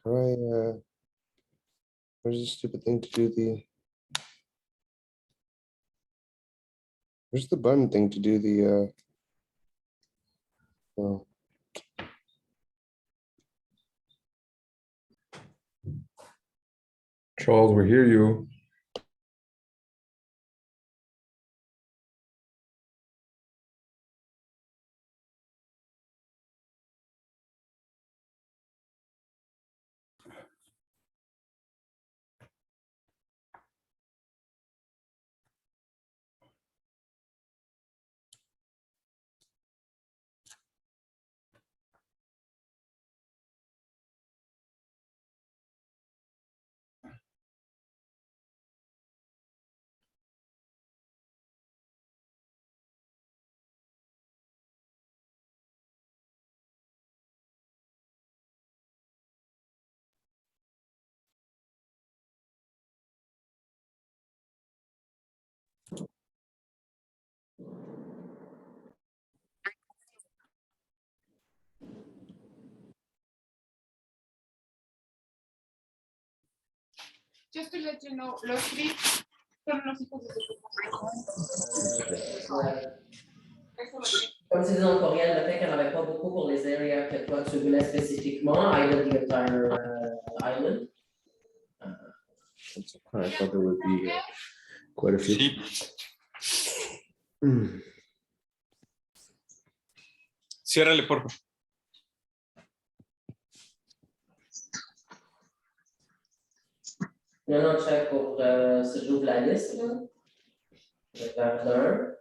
Where's the stupid thing to do the? Where's the button thing to do the? Oh. Charles, we hear you. Just to let you know, los Crips son los hijos de Comme tu dis dans le courriel, le fait qu'il n'y en avait pas beaucoup pour les areas que toi tu voulais spécifiquement, I did the entire island. I thought there would be quite a few. Ciérrale, por favor. Maintenant, check pour si j'ouvre la liste. Là. Je vais faire l'un.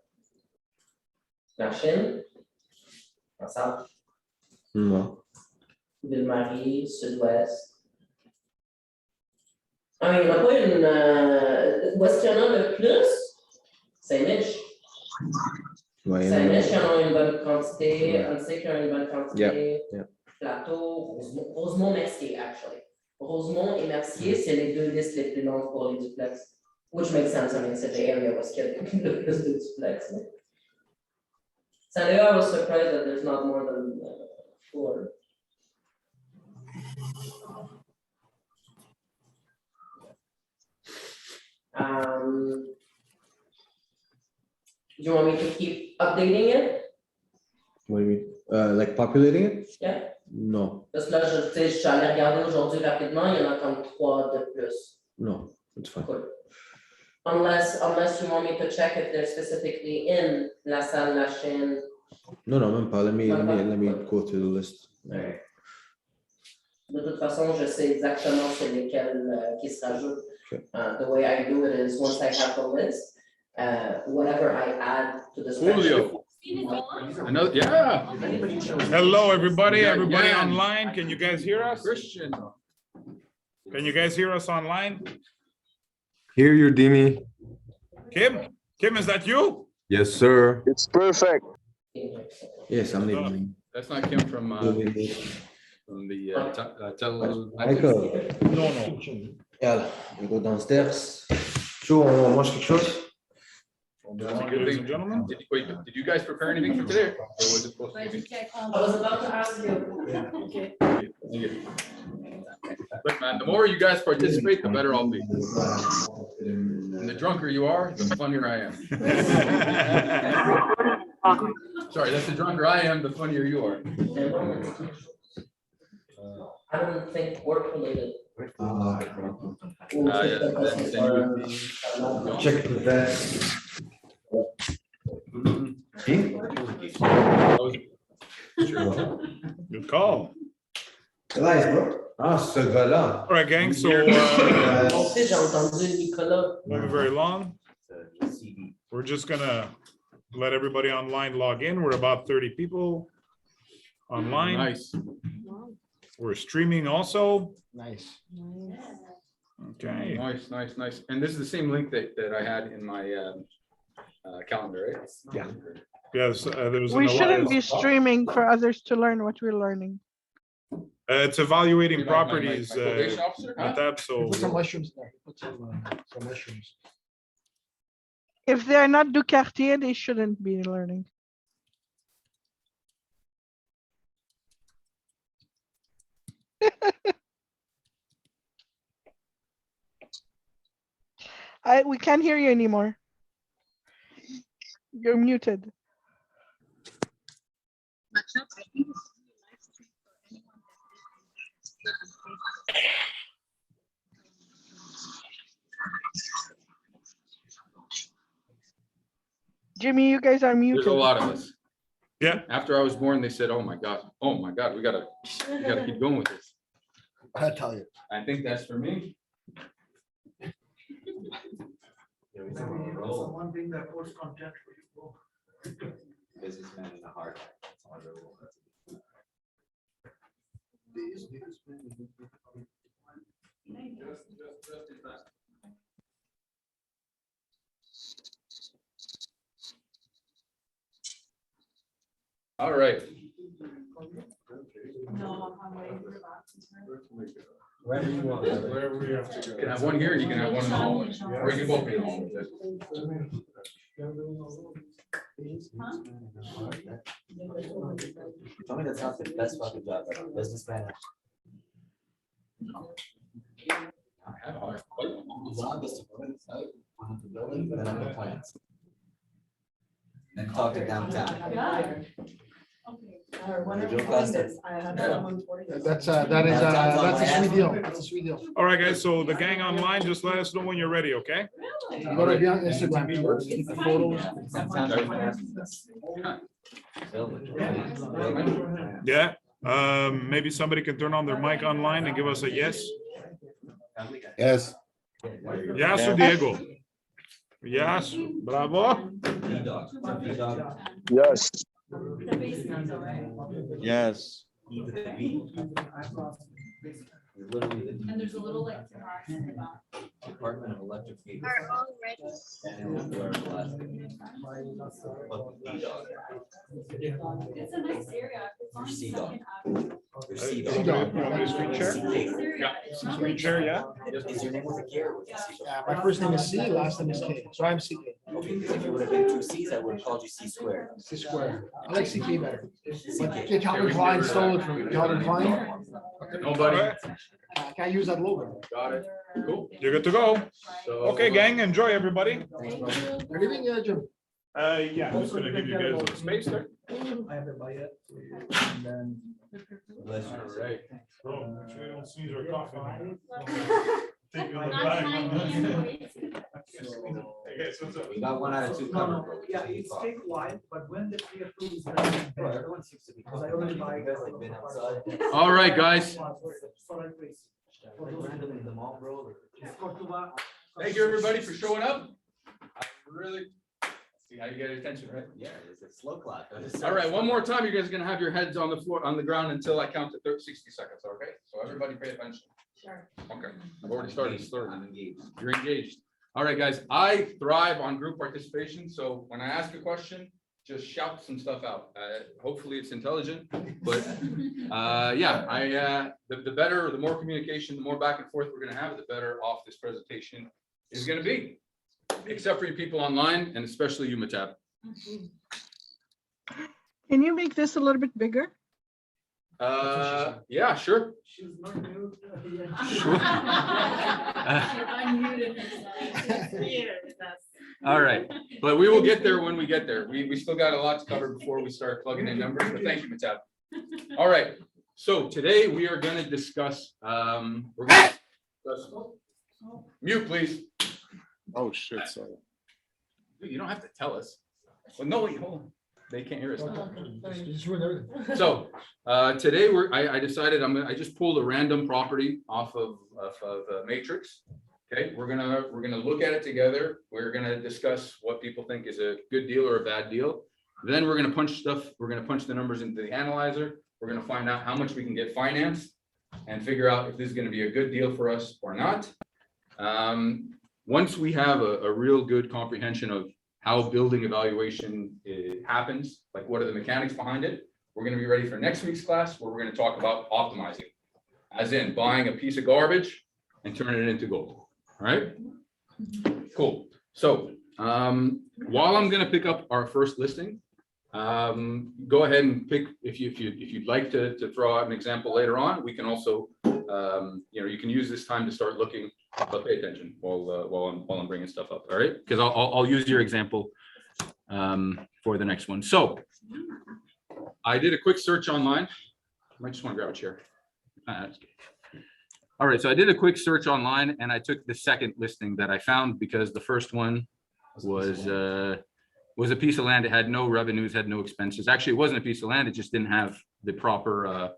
La Chine. En centre. Non. Ville-Marie, sud-ouest. Ah, mais il n'y en a pas une. Où est-ce qu'il y en a le plus? Saint-Mich. Ouais, Saint-Mich, il y en a une bonne quantité. Untitled, il y en a une bonne quantité. Yeah. Plateau, Rosemont, Mercier, actually. Rosemont et Mercier, c'est les deux listes les plus longues pour les duplex. Which makes sense, I mean, c'est the area où est-ce qu'il y a le plus de duplex. San Diego, I was surprised that there's not more than 4. Do you want me to keep updating it? What do you mean? Like populating it? Yeah. No. Parce que là, je suis allé regarder aujourd'hui rapidement, il y en a comme 3 de plus. No, it's fine. Cool. Unless you want me to check if they're specifically in La Salle, La Chine. No, même pas. Let me go through the list. Ouais. De toute façon, je sais exactement c'est lesquels qui se rajoutent. Okay. The way I do it is once I have the list, whatever I add to the Julio. Another, yeah. Hello, everybody. Everybody Yeah. online. Can you guys hear us? Christian. Can you guys hear us online? Hear you, Dimi. Kim, is that you? Yes, sir. It's perfect. Yes, I'm leaving. That's not Kim from the Michael. No. Yalla, we go downstairs. Chaud, on mange quelque chose? That's a good Ladies thing. and gentlemen. Did you guys prepare anything for today? Or was it supposed to be? I was about to ask you. Look, man, the more you guys participate, the better I'll be. And the drunker you are, the funnier I am. Sorry, that's the drunker I am, the funnier you are. I don't think work related. Check the best. Good call. Elias, bro. Ah, ce gars-là. All right, gang. So J'ai entendu Nicolas. moving very long. We're just gonna let everybody online log in. We're about 30 people online. Nice. We're streaming also. Nice. Okay. Nice. And this is the same link that I had in my calendar, right? Yeah. Yes, there's We an shouldn't be Elias. streaming for others to learn what we're learning. It's evaluating My properties. probation officer, huh? Tab, so Put some mushrooms there. Put some mushrooms. If they're not du quartier, they shouldn't be learning. We can't hear you anymore. You're muted. Jimmy, you guys are muted. There's a lot of us. Yeah. After I was born, they said, oh my God, we gotta keep going with this. I tell you. I think that's for me. One thing that was content for you. Businessman in the heart. All right. Wherever you want. Wherever we have to You go. can have one here, and you can have one in the hallway, or you can both be in the hallway. Tell me that sounds like the best fucking job ever. Businessman. I have a- Longest appointments out on the building, then on the plants. And talk to downtown. The drill class that- That's a sweet deal. That's a sweet deal. All right, guys. So the gang online, just let us know when you're ready, okay? You gotta be on Instagram. Keep the photos. Yeah. Maybe somebody can turn on their mic online and give us a yes. Yes. Yes or Diego? Yes. Bravo. Yes. Yes. And there's a little like Department of Electric Vehicles. And where the last It's a nice area. It's on Sea dog. Second Your You sea want dog. me to screen share? Screen share, yeah? Is your name with a K or with a C? My first name is C, last name is K, so I'm CK. Okay, because if you would have been two C's, I would have called you C squared. C square. I like CK better. But CK. Calvin Klein stole it from me. Calvin Klein. Nobody. I can't use that logo. Got it. Cool. You're good to go. So, Okay, gang, enjoy everybody. You're leaving, Jim? Yeah, I'm just gonna give you guys a space there. I haven't buy it. And then. Bless you. all right. Oh, make sure you don't sneeze or cough in Not here. my Hey, guys, what's up? We got 1 out of 2 covered. bro. Yeah, it's take a while, but when the pre-approve is. Bro, everyone seems to be. Because I already buy. You guys like been outside. All right, guys. Like randomly in the mall, bro. or- Thank you, everybody, for showing up. I really see how you get attention, right? Yeah, it's a slow clap. All right, one more time. You guys are gonna have your heads on the floor, on the ground until I count to 60 seconds, okay? So everybody pay attention. Sure. Okay, I've already started I'm slurring. engaged. You're engaged. All right, guys, I thrive on group participation, so when I ask a question, just shout some stuff out. Hopefully it's intelligent, but yeah, the better, the more communication, the more back and forth we're gonna have, the better off this presentation is gonna be. Except for you people online, and especially you, Matab. Can you make this a little bit bigger? Yeah, sure. She's not new. Unmuted herself. All right, but we will get there when we get there. We still got a lot to cover before we start plugging in numbers, but thank you, Matab. All right, so today we are gonna discuss, mute, please. Oh, shit, sorry. You don't have to tell us. Well, no, wait, hold on. They can't hear us now. Just ruin everything. So today I decided I just pulled a random property off of Matrix. Okay, we're gonna look at it together. We're gonna discuss what people think is a good deal or a bad deal. Then we're gonna punch the numbers into the analyzer. We're gonna find out how much we can get financed and figure out if this is gonna be a good deal for us or not. Once we have a real good comprehension of how building evaluation happens, like what are the mechanics behind it, we're gonna be ready for next week's class where we're gonna talk about optimizing, as in buying a piece of garbage and turning it into gold, all right? Cool. So while I'm gonna pick up our first listing, go ahead and pick, if you'd like to throw out an example later on, we can also, you can use this time to start looking but pay attention while I'm bringing stuff up, all right? Because I'll use your example for the next one. So I did a quick search online. I might just want to grab a chair. All right, so I did a quick search online and I took the second listing that I found because the first one was a piece of land. It had no revenues, had no expenses. Actually, it wasn't a piece of land. It just didn't have the proper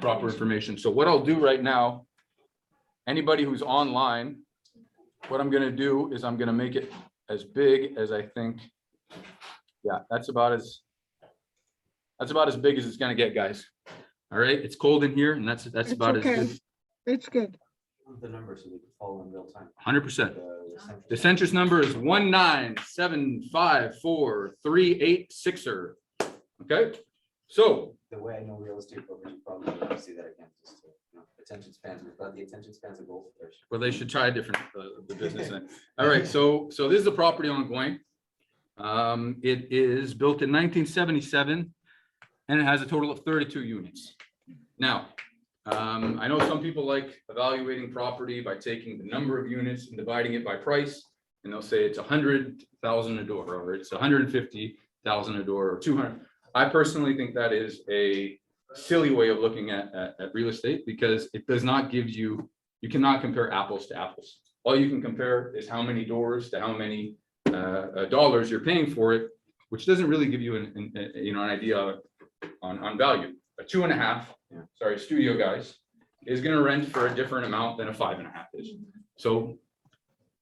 information. So what I'll do right now, anybody who's online, what I'm gonna do is I'm gonna make it as big as I think. Yeah, that's about as big as it's gonna get, guys. All right, it's cold in here and that's It's about okay. as good. It's good. The numbers so we can follow in real time. 100%. The census number is 1975438 Okay, so The way I know real estate brokers, you probably want to see that again, just to, attention spans, we've got the attention spans of goldfish. well, they should try a different the business. All right, so this is the property on Going. It is built in 1977 and it has a total of 32 units. Now, I know some people like evaluating property by taking the number of units and dividing it by price, and they'll say it's 100,000 a door, or it's 150,000 a door, or 200. I personally think that is a silly way of looking at real estate because it does not give you cannot compare apples to apples. All you can compare is how many doors to how many dollars you're paying for it, which doesn't really give you an idea on value. A 2.5, sorry, studio guys, is going to rent for a different amount than a 5.5 is. So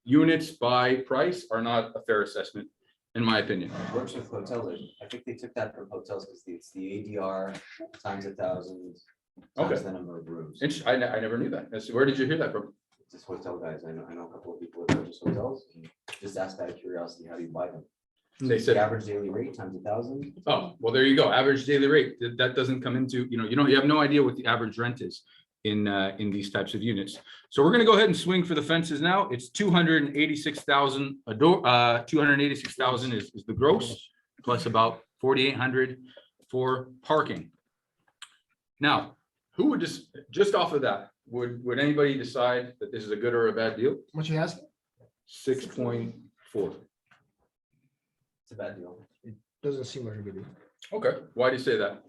units by price are not a fair assessment, in my opinion. It works with hotels. I think they took that from hotels because it's the ADR times 1,000 times the number of rooms. I never knew that. Where did you hear that from? Just hotel guys. I know a couple of people that purchase hotels. And just asked out of curiosity, how do you buy them? And they The said, average daily rate times 1,000. oh, well, there you go. Average daily rate. That doesn't come into, you have no idea what the average rent is in these types of units. So we're going to go ahead and swing for the fences now. It's 286,000 a door. 286,000 is the gross, plus about 4,800 for parking. Now, who would just off of that, would anybody decide that this is a good or a bad deal? What you asking? 6.4. It's a bad deal. Doesn't seem like a good deal. Okay, why do you say that?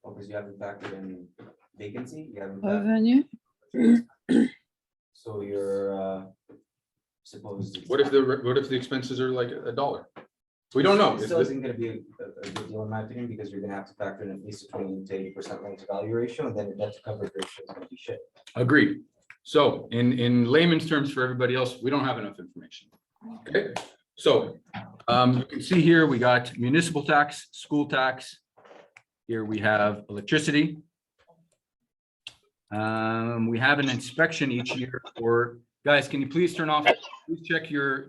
Well, because you haven't factored in vacancy, you haven't. Revenue. So you're supposed. What if the expenses are like $1? We don't know. It still isn't gonna be a good deal in my opinion, because you're gonna have to factor in at least a 20 to 80% loan to value ratio, and then your debt to coverage ratio is gonna be shit. Agreed. So in layman's terms for everybody else, we don't have enough information. Okay, so you can see here, we got municipal tax, school tax. Here we have electricity. We have an inspection each year for, guys, can you please turn off, please check your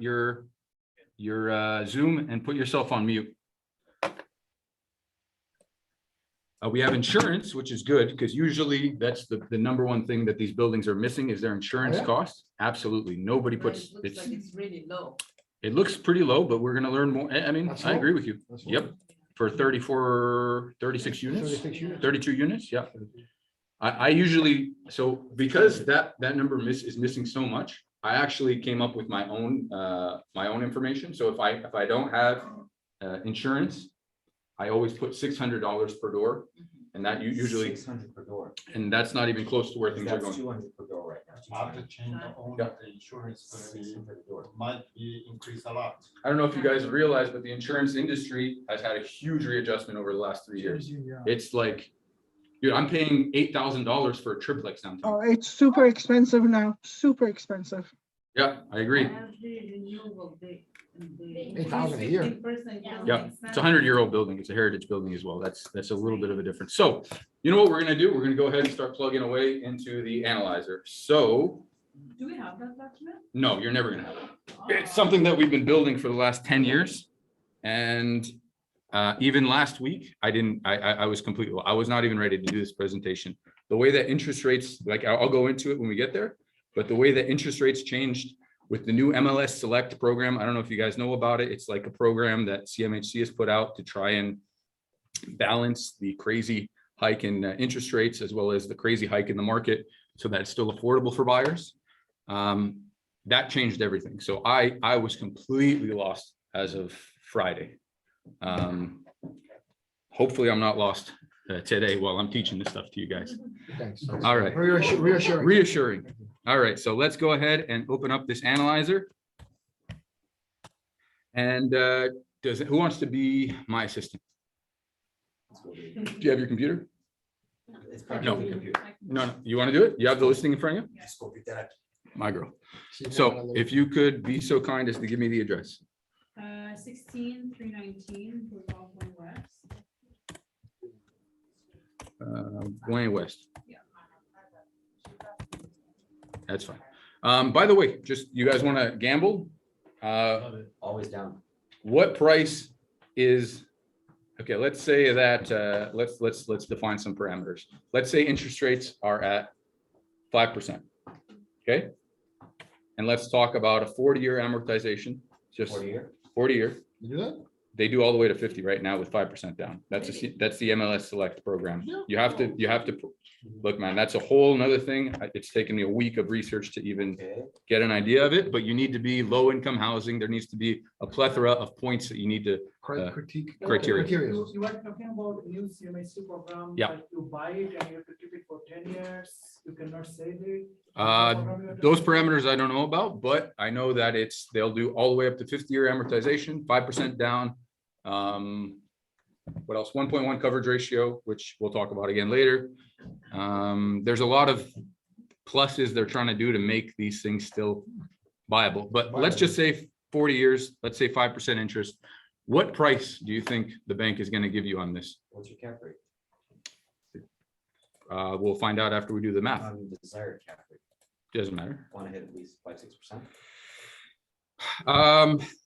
Zoom and put yourself on mute. We have insurance, which is good, because usually that's the number one thing that these buildings are missing is their insurance costs. Absolutely. Nobody puts, It's really low. it looks pretty low, but we're gonna learn more. I mean, That's I low. agree with you. That's low. Yep. For 36 units, 36 units. 32 units, yeah. I usually, so because that number is missing so much, I actually came up with my own information. So if I don't have insurance, I always put $600 per door, and that usually, 600 per door. and that's not even close to where things are That's going. 200 per door right now. After change the owner, the insurance might be increased a lot. I don't know if you guys realize, but the insurance industry has had a huge readjustment over the last 3 years. It's like, dude, I'm paying $8,000 for a triplex downtown. Oh, it's super expensive now, super expensive. Yeah, I agree. 8,000 a year. Yeah, it's a 100-year-old building. It's a heritage building as well. That's a little bit of a difference. So, you know what we're gonna do? We're gonna go ahead and start plugging away into the analyzer. So, Do we have that document? no, you're never gonna have it. It's something that we've been building for the last 10 years. And even last week, I was not even ready to do this presentation. The way that interest rates, like I'll go into it when we get there, but the way that interest rates changed with the new MLS Select program, I don't know if you guys know about it. It's like a program that CMHC has put out to try and balance the crazy hike in interest rates as well as the crazy hike in the market so that it's still affordable for buyers. That changed everything. So I was completely lost as of Friday. Hopefully I'm not lost today while I'm teaching this stuff to you guys. Thanks. All right. Reassuring. Reassuring. All right, so let's go ahead and open up this analyzer. And who wants to be my assistant? Do you have your computer? It's probably No. the computer. No, you want to do it? You have the listing in front of you? Just copy that. My girl. So if you could be so kind as to give me the address. 16319 Boulevard West. Wayne West. Yeah. That's fine. By the way, just you guys want to gamble? Always down. What price is, okay, let's say that, let's define some parameters. Let's say interest rates are at 5%. Okay? And let's talk about a 40-year amortization, just 40-year. 40-year. You do that? They do all the way to 50 right now with 5% down. That's the MLS Select program. You have to, look, man, that's a whole nother thing. It's taken me a week of research to even Okay. get an idea of it, but you need to be low income housing. There needs to be a plethora of points that you need to, Critique. criteria. You are talking about new CMHC program. Yeah. That you buy it and you have to keep it for 10 years. You cannot sell it. those parameters I don't know about, but I know that they'll do all the way up to 50-year amortization, 5% down. What else? 1.1 coverage ratio, which we'll talk about again later. There's a lot of pluses they're trying to do to make these things still viable, but let's just say 40 years, let's say 5% interest. What price do you think the bank is going to give you on this? What's your cap rate? We'll find out after we do the math. The desired cap rate. Doesn't matter. Want to hit at least 5-6%.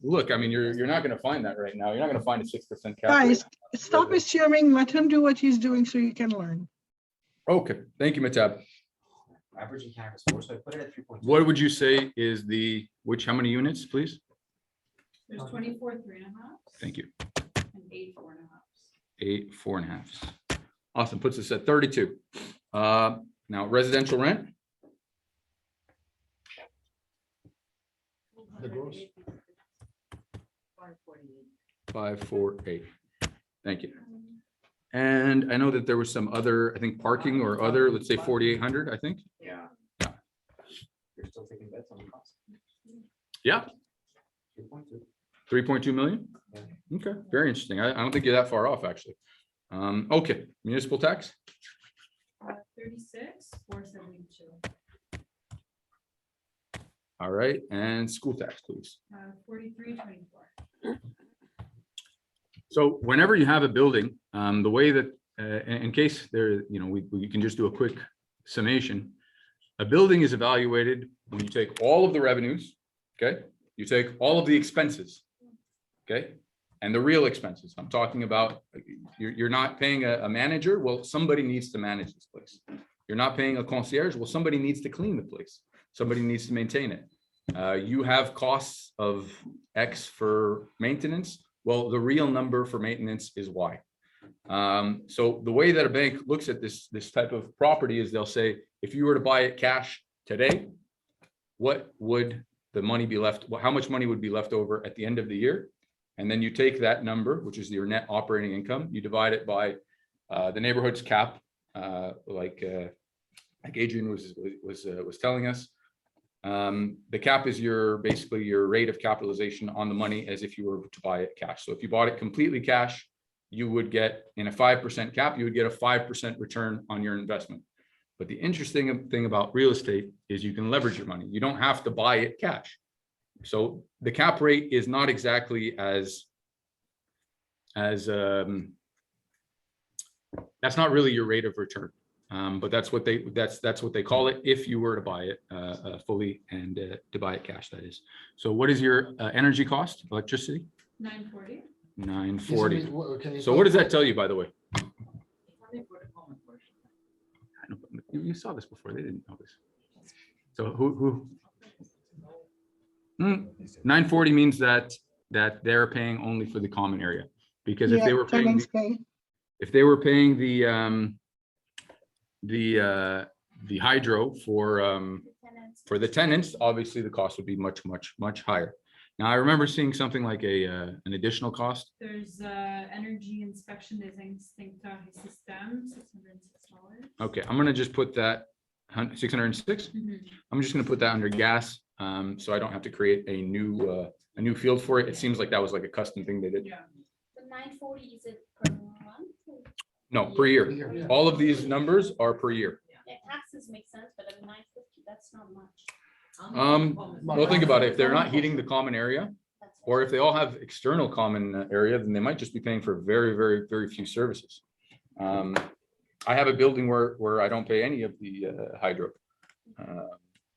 Look, I mean, you're not going to find that right now. You're not going to find a 6% cap rate. Guys, stop assuming, let him do what he's doing so you can learn. Okay, thank you, Matab. Average in Canada is 4, so I put it at 3.2. What would you say is how many units, please? There's 24 3.5 Thank you. and 8 4.5. 8 4.5. Awesome, puts us at 32. Now residential rent. The gross. 548. Thank you. And I know that there was some other, I think parking or other, let's say 4,800, I think. Yeah. Yeah. You're still taking bets on the cost. Yeah, 3.2. 3.2 million. Okay, very interesting. I don't think you're that far off, actually. Okay, municipal tax. 36 472. All right, and school tax, please. 43.24. So whenever you have a building, the way that, in case there, we can just do a quick summation. A building is evaluated when you take all of the revenues, okay? You take all of the expenses, okay? And the real expenses. I'm talking about, you're not paying a manager. Well, somebody needs to manage this place. You're not paying a concierge. Well, somebody needs to clean the place. Somebody needs to maintain it. You have costs of X for maintenance. Well, the real number for maintenance is Y. So the way that a bank looks at this type of property is they'll say, if you were to buy it cash today, what would the money be left? How much money would be left over at the end of the year? And then you take that number, which is your net operating income, you divide it by the neighborhood's cap, like Adrian was telling us. The cap is basically your rate of capitalization on the money as if you were to buy it cash. So if you bought it completely cash, you would get, in a 5% cap, you would get a 5% return on your investment. But the interesting thing about real estate is you can leverage your money. You don't have to buy it cash. So the cap rate is not exactly as that's not really your rate of return. But that's what they call it if you were to buy it fully and to buy it cash, that is. So what is your energy cost, electricity? 940. 940. So what does that tell you, by the way? I know, you saw this before, they didn't know this. So who? 940 means that they're paying only for the common area, because if they were paying the hydro for tenants. For the tenants, obviously, the cost would be much, much, much higher. Now, I remember seeing something like an additional cost. There's energy inspection des extincteurs et systèmes, $606. Okay, I'm gonna just put that 606. I'm just gonna put that under gas, so I don't have to create a new field for it. It seems like that was like a custom thing they did. Yeah. The 940, is it per month? No, per year. All of these numbers are per year. Yeah, taxes make sense, but at 950, that's not much. Well, think about it. If they're not heating the common area, That's or if they all have external common area, then they might just be paying for very, very, very few services. I have a building where I don't pay any of the hydro.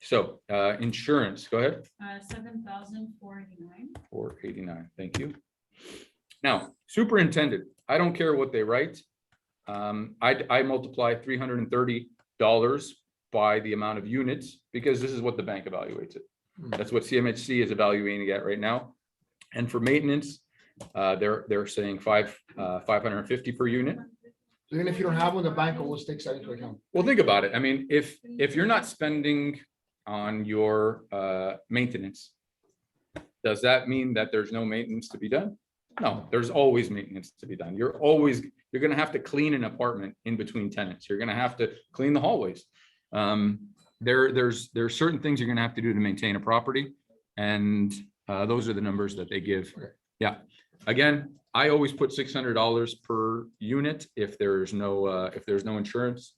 So insurance, go ahead. 7,489. 489, thank you. Now, superintendent, I don't care what they write. I multiply $330 by the amount of units, because this is what the bank evaluates it. That's what CMHC is evaluating it right now. And for maintenance, they're saying 550 per unit. Even if you don't have one, the bank always takes that into account. Well, think about it. I mean, if you're not spending on your maintenance, does that mean that there's no maintenance to be done? No, there's always maintenance to be done. You're gonna have to clean an apartment in between tenants. You're gonna have to clean the hallways. There's certain things you're gonna have to do to maintain a property, and those are the numbers that they give. Yeah, again, I always put $600 per unit if there's no insurance,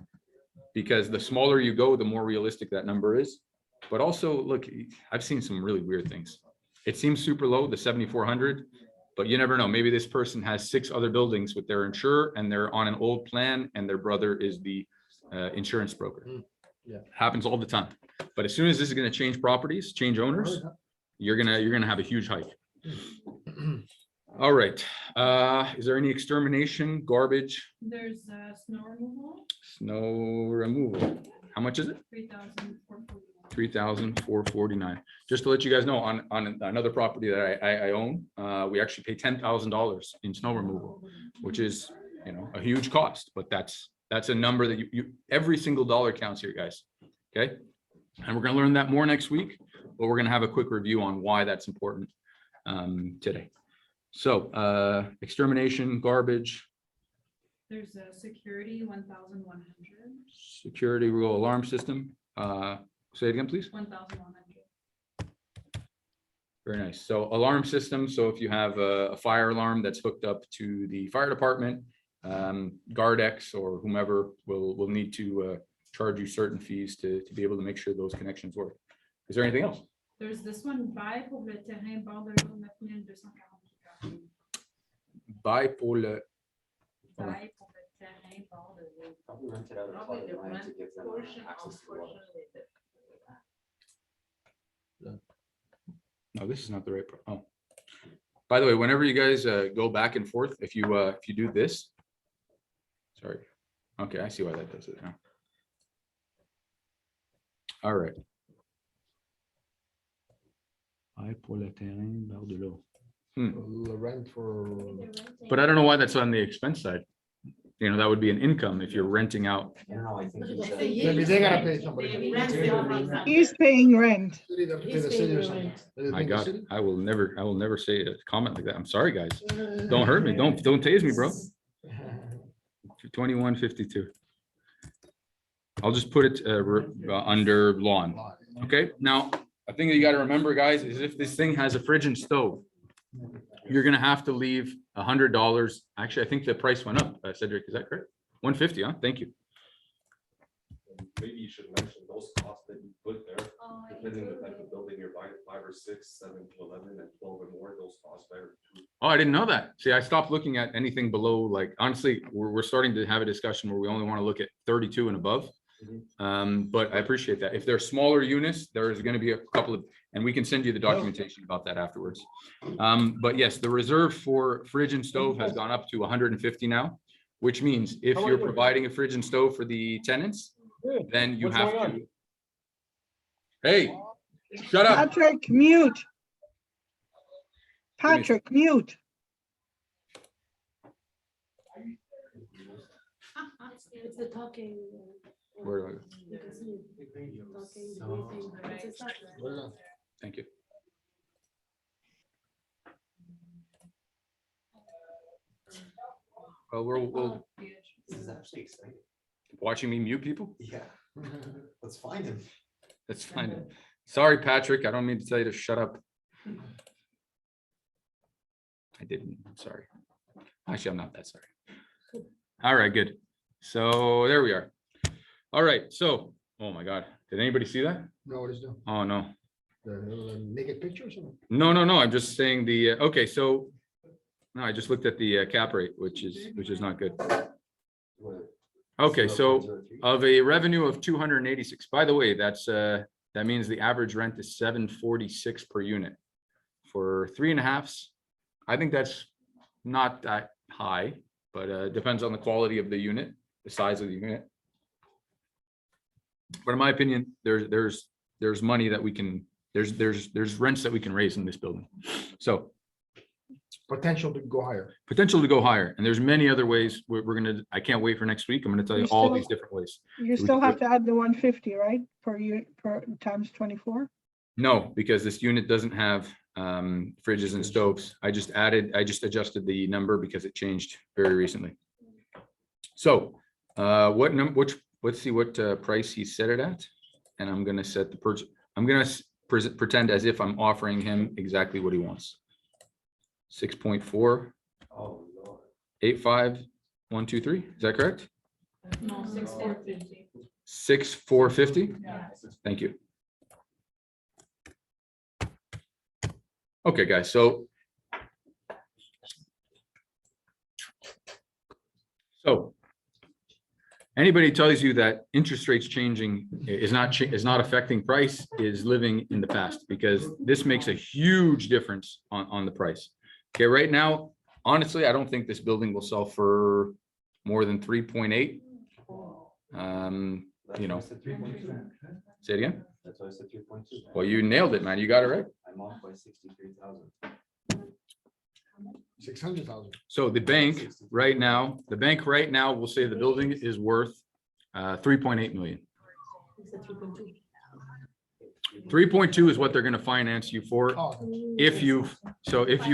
because the smaller you go, the more realistic that number is. But also, look, I've seen some really weird things. It seems super low, the 7,400, but you never know. Maybe this person has 6 other buildings with their insurer, and they're on an old plan, and their brother is the insurance broker. Yeah. Happens all the time. But as soon as this is going to change properties, change owners, you're gonna have a huge hike. All right. Is there any extermination, garbage, There's snow removal, snow removal? How much is it? 3,449. 3,449. Just to let you guys know, on another property that I own, we actually pay $10,000 in snow removal, which is, a huge cost, but that's a number that you every single dollar counts here, guys. Okay. And we're gonna learn that more next week, but we're gonna have a quick review on why that's important today. So extermination, garbage, There's a security, 1,100. security, we'll go alarm system. Say it again, please. 1,100. Very nice. So alarm system. So if you have a fire alarm that's hooked up to the fire department, GuardX or whomever will need to charge you certain fees to be able to make sure those connections work. Is there anything else? There's this one, bail pour le terrain bord de l'eau, 9,240. Buy pour le. Bail pour le terrain bord de l'eau. Probably rent it out of Probably the public land to rent give them portion access of to water. portion of it. No, this is not the right. Oh, by the way, whenever you guys go back and forth, if you do this. Sorry. Okay, I see why that does it now. All right. Buy pour le terrain bord de l'eau. The rent for. But I don't know why that's on the expense side. That would be an income if you're renting out. I don't know, I think he said. Maybe they gotta pay somebody. He's paying rent. They have to pay the city or something. I got it. I will never say a comment like that. I'm sorry, guys. Don't hurt me. Don't tase me, bro. 2152. I'll just put it under lawn. Okay, now, a thing that you gotta remember, guys, is if this thing has a fridge and stove, you're gonna have to leave $100. Actually, I think the price went up. Cedric, is that correct? 150, huh? Thank you. Maybe you should mention those costs that you put there, depending on the type of building you're buying, 5 or 6, 7 to 11, and 12 or more, those costs vary too. Oh, I didn't know that. See, I stopped looking at anything below, like, honestly, we're starting to have a discussion where we only want to look at 32 and above. But I appreciate that. If they're smaller units, there's going to be a couple of, and we can send you the documentation about that afterwards. But yes, the reserve for fridge and stove has gone up to 150 now, which means if you're providing a fridge and stove for the tenants, then you have to. Hey, shut up. Patrick, mute. Patrick, mute. It's the talking. Where do Well, Thank you. Well, we'll This is actually exciting. watching me mute people. Yeah. Let's find him. That's fine. Sorry, Patrick. I don't mean to tell you to shut up. I didn't. I'm sorry. Actually, I'm not that sorry. All right, good. So there we are. All right. So, oh my God. Did anybody see that? No, what is the Oh, no. naked pictures? No, no, no. I'm just saying the, okay, so no, I just looked at the cap rate, which is not good. Okay, so of a revenue of 286, by the way, that's that means the average rent is 746 per unit. For 3.5s, I think that's not that high, but depends on the quality of the unit, the size of the unit. But in my opinion, there's money that we can, there's rents that we can raise in this building. So Potential to go higher. potential to go higher, and there's many other ways we're gonna, I can't wait for next week. I'm gonna tell you You all still- these different ways. You So we still can do have to add the 150, right? Per unit, per times 24? No, because this unit doesn't have fridges and stoves. I just adjusted the number because it changed very recently. So let's see what price he set it at. And I'm gonna set the purchase, I'm gonna pretend as if I'm offering him exactly what he wants. 6.4, Oh, Lord. 85123, is that correct? No, 6,450. 6,450? Yeah. Thank you. Okay, guys, so anybody tells you that interest rates changing is not affecting price is living in the past, because this makes a huge difference on the price. Okay, right now, honestly, I don't think this building will sell for more than 3.8. You know, say it again. That's why I said 3.2. Well, you nailed it, man. You got it right. I'm off by 63,000. 600,000. So the bank right now will say the building is worth 3.8 million. 3.2 is what they're gonna finance you for. Oh, If you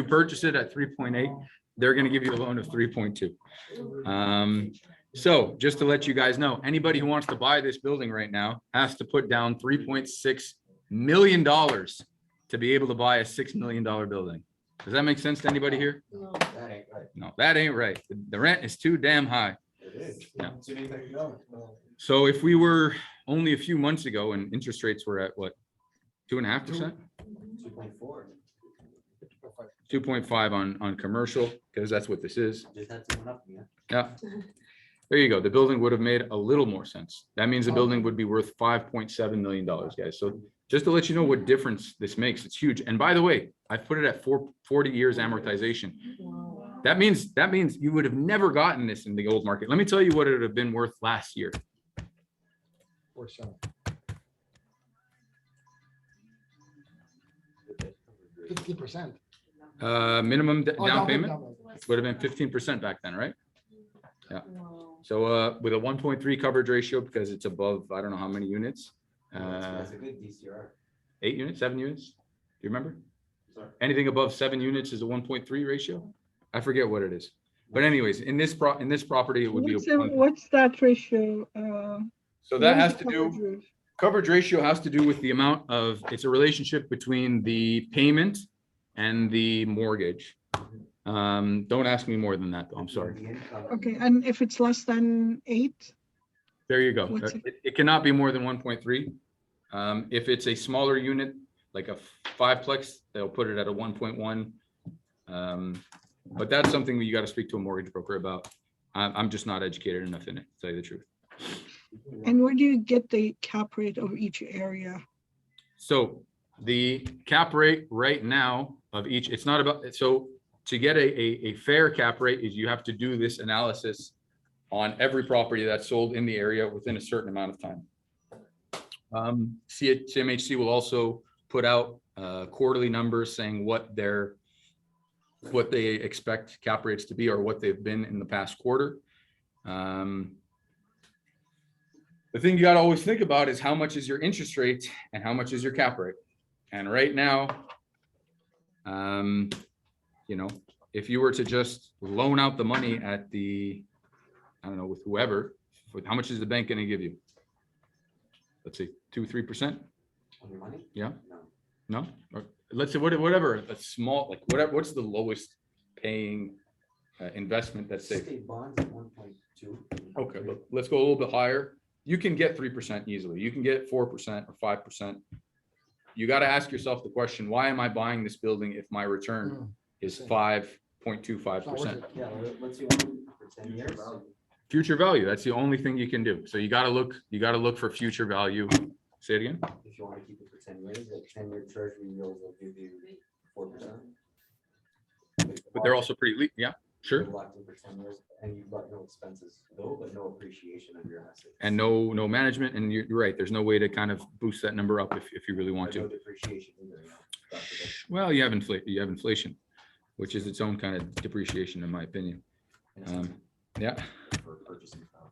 purchase it at 3.8, they're gonna give you a loan of 3.2. So just to let you guys know, anybody who wants to buy this building right now has to put down $3.6 million to be able to buy a $6 million building. Does that make sense to anybody here? That ain't right. No, that ain't right. The rent is too damn high. It is. Yeah. Too many things going. So if we were only a few months ago and interest rates were at what, 2.5%? 2.4. 2.5 on commercial, because that's what this is. Just had to went up, yeah. Yeah. There you go. The building would have made a little more sense. That means the building would be worth $5.7 million, guys. So just to let you know what difference this makes, it's huge. And by the way, I put it at 40 years amortization. That means you would have never gotten this in the old market. Let me tell you what it would have been worth last year. 50%. Minimum Oh, down payment down. would have been 15% back then, right? Yeah. So with a 1.3 coverage ratio, because it's above, I don't know how many units. That's a good DCR. 8 units, 7 units? Do you remember? Sorry. Anything above 7 units is a 1.3 ratio? I forget what it is. But anyways, in this property, it would be. What's that ratio? So that what is has the to do, coverage ratio? coverage ratio has to do with the amount of, it's a relationship between the payment and the mortgage. Don't ask me more than that, though. I'm sorry. The income. Okay, and if it's less than 8? There you go. What's it? It cannot be more than 1.3. If it's a smaller unit, like a 5-plex, they'll put it at a 1.1. But that's something that you got to speak to a mortgage broker about. I'm just not educated enough in it, to tell you the truth. And where do you get the cap rate of each area? So the cap rate right now of each, it's not about, so to get a fair cap rate is you have to do this analysis on every property that's sold in the area within a certain amount of time. CMHC will also put out quarterly numbers saying what they expect cap rates to be or what they've been in the past quarter. the thing you gotta always think about is how much is your interest rate and how much is your cap rate. And right now, you know, if you were to just loan out the money at the, I don't know, with whoever, how much is the bank gonna give you? Let's see, 2-3%? On your money? Yeah. No. No? Or let's say whatever, a small, like whatever, what's the lowest paying investment that's safe? State bonds at 1.2. Okay, but let's go a little bit higher. You can get 3% easily. You can get 4% or 5%. You got to ask yourself the question, why am I buying this building if my return is 5.25%? Yeah, let's see, for 10 years. Future value, that's the only thing you can do. So you got to look for future value. Say it again. If you want to keep it for 10 years, that 10-year treasury yield will give you 4%. But they're also pretty, yeah, sure. You're locked in for 10 years and you've got no expenses though, but no appreciation of your assets. And no management. And you're right. There's no way to kind of boost that number up if you really want But no to. depreciation either, you know. God forbid. Well, you have inflation, which is its own kind of depreciation, in my opinion. Yeah. For purchasing power.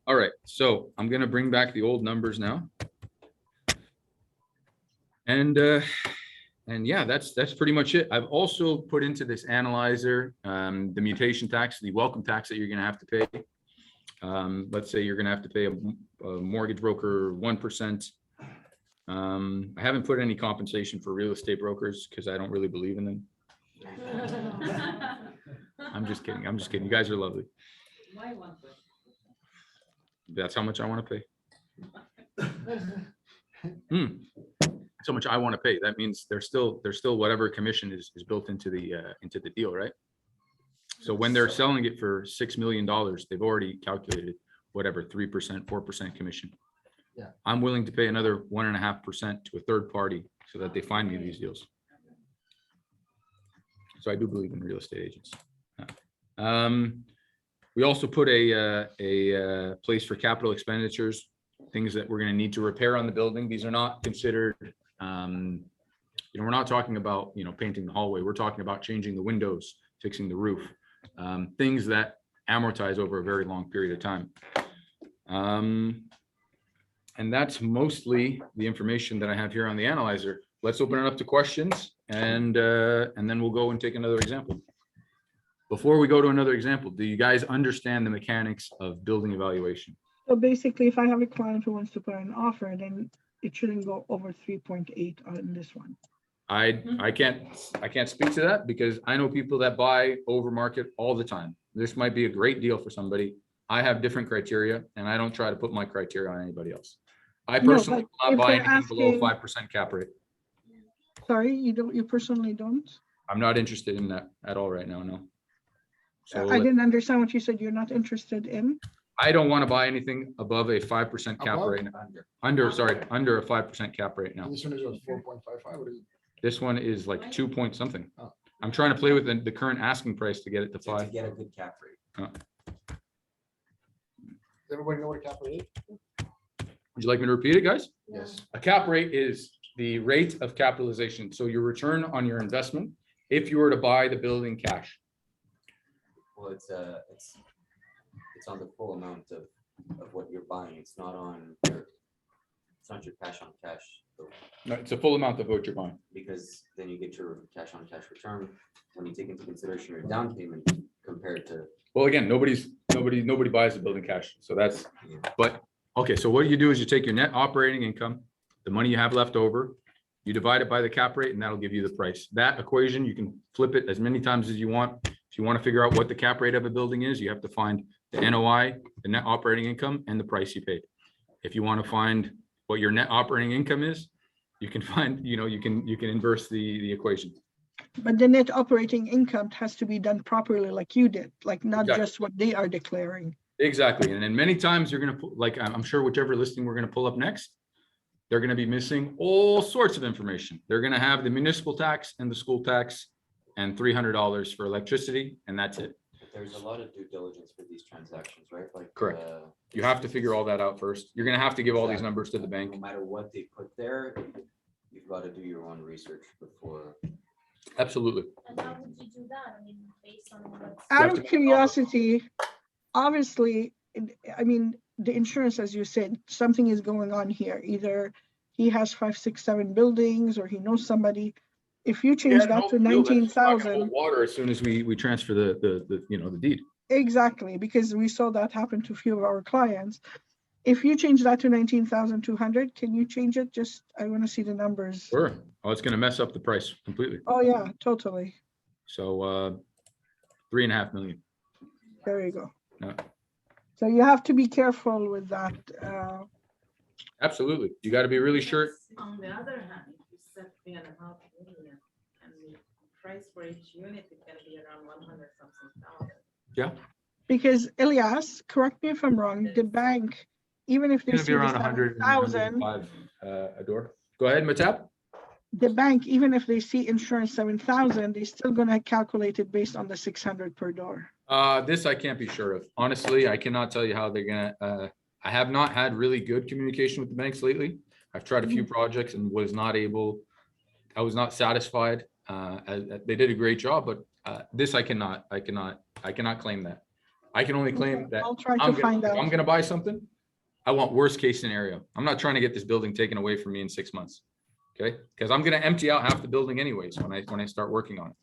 All right. So I'm going to bring back the old numbers now. And yeah, that's pretty much it. I've also put into this analyzer the mutation tax, the welcome tax that you're going to have to pay. Let's say you're going to have to pay a mortgage broker 1%. I haven't put any compensation for real estate brokers because I don't really believe in them. I'm just kidding. You guys are lovely. That's how much I want to pay. So much I want to pay. That means there's still whatever commission is built into the deal, right? So when they're selling it for $6 million, they've already calculated whatever 3%, 4% commission. Yeah. I'm willing to pay another 1.5% to a third party so that they find me these deals. So I do believe in real estate agents. We also put a place for capital expenditures, things that we're going to need to repair on the building. These are not considered, we're not talking about, painting the hallway. We're talking about changing the windows, fixing the roof, things that amortize over a very long period of time. And that's mostly the information that I have here on the analyzer. Let's open it up to questions and then we'll go and take another example. Before we go to another example, do you guys understand the mechanics of building evaluation? So basically, if I have a client who wants to put an offer, then it shouldn't go over 3.8 on this one. I can't speak to that because I know people that buy over market all the time. This might be a great deal for somebody. I have different criteria and I don't try to put my criteria on anybody else. I personally will not buy anything below 5% cap rate. Sorry, you personally don't? I'm not interested in that at all right now, no. So I didn't understand what you said. You're not interested in? I don't want to buy anything above a 5% cap rate. Under a 5% cap rate now. This one is 4.55. What is it? This one is like 2 point something. Oh. I'm trying to play with the current asking price to get it to To 5. get a good cap rate. Does everybody know what a cap rate is? Would you like me to repeat it, guys? Yes. A cap rate is the rate of capitalization. So your return on your investment, if you were to buy the building cash. Well, it's on the full amount of what you're buying. It's not your cash on cash. No, it's a full amount of what you're buying. Because then you get your cash on cash return when you take into consideration your down payment compared to. Well, again, nobody buys the building cash. So that's, but okay. So what you do is you take your net operating income, the money you have left over, you divide it by the cap rate and that'll give you the price. That equation, you can flip it as many times as you want. If you want to figure out what the cap rate of a building is, you have to find the NOI, the net operating income, and the price you paid. If you want to find what your net operating income is, you can find, you can inverse the equation. But the net operating income has to be done properly like you did, like not Exactly. just what they are declaring. Exactly. And then many times you're going to put, like, I'm sure whichever listing we're going to pull up next, they're going to be missing all sorts of information. They're going to have the municipal tax and the school tax and $300 for electricity, and that's it. There's a lot of due diligence for these transactions, right? Like Correct. You have to figure all that out first. You're going to have to give all these numbers to the bank. No matter what they put there, you've got to do your own research before. Absolutely. And how would you do that? I mean, based on what's. Out of curiosity, obviously, I mean, the insurance, as you said, something is going on here. Either he has 5, 6, 7 buildings, or he knows somebody. If you change that to 19,000, Water as soon as we transfer the you know, the deed. exactly, because we saw that happen to a few of our clients. If you change that to 19,200, can you change it? Just, I want to see the numbers. Sure. Oh, it's gonna mess up the price completely. Oh, yeah, totally. So, 3.5 million. There you go. Yeah. So you have to be careful with that. Absolutely. You gotta be really sure. On the other hand, if you set 3.5 million and the price for each unit is gonna be around 100 something thousand. Yeah. Because Elias, correct me if I'm wrong, the bank, even if they It's see gonna be the around 100, 7,000, 105 a door. Go ahead, Matap. the bank, even if they see insurance 7,000, they're still gonna calculate it based on the 600 per door. This I can't be sure of. Honestly, I cannot tell you how they're gonna, I have not had really good communication with the banks lately. I've tried a few projects and I was not satisfied. They did a great job, but this I cannot claim that. I can only claim that I'll try to find if out. I'm gonna buy something, I want worst case scenario. I'm not trying to get this building taken away from me in 6 months. Okay, because I'm gonna empty out half the building anyways when I start working on it.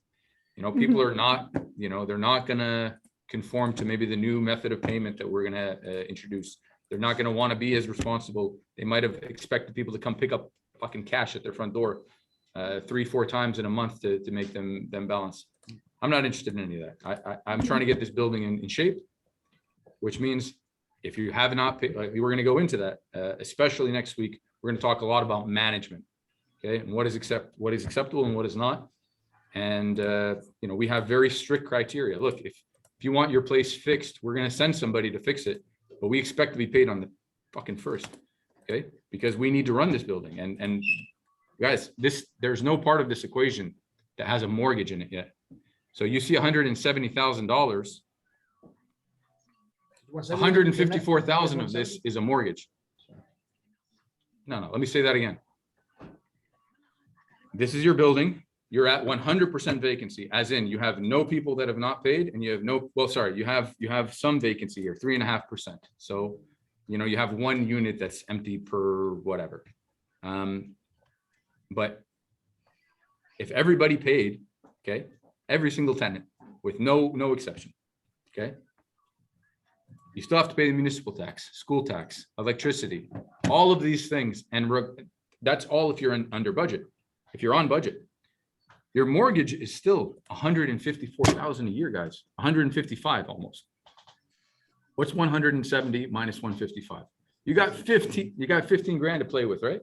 You know, people are not, you know, they're not gonna conform to maybe the new method of payment that we're gonna introduce. They're not gonna want to be as responsible. They might have expected people to come pick up fucking cash at their front door 3-4 times in a month to make them balance. I'm not interested in any of that. I'm trying to get this building in shape, which means if you have not paid, like, we're gonna go into that, especially next week. We're gonna talk a lot about management, okay, and what is acceptable and what is not. And you know, we have very strict criteria. Look, if you want your place fixed, we're gonna send somebody to fix it, but we expect to be paid on the fucking first, okay? Because we need to run this building. And guys, there's no part of this equation that has a mortgage in it yet. So you see $170,000, 154,000 of this is a mortgage. No, let me say that again. This is your building. You're at 100% vacancy, as in you have no people that have not paid, and you have no, well, sorry, you have some vacancy here, 3.5%. So, you know, you have one unit that's empty per whatever. But if everybody paid, okay, every single tenant with no exception, okay, you still have to pay the municipal tax, school tax, electricity, all of these things, and that's all if you're under budget. If you're on budget, your mortgage is still 154,000 a year, guys. 155 almost. What's 170 minus 155? You got 15 grand to play with, right?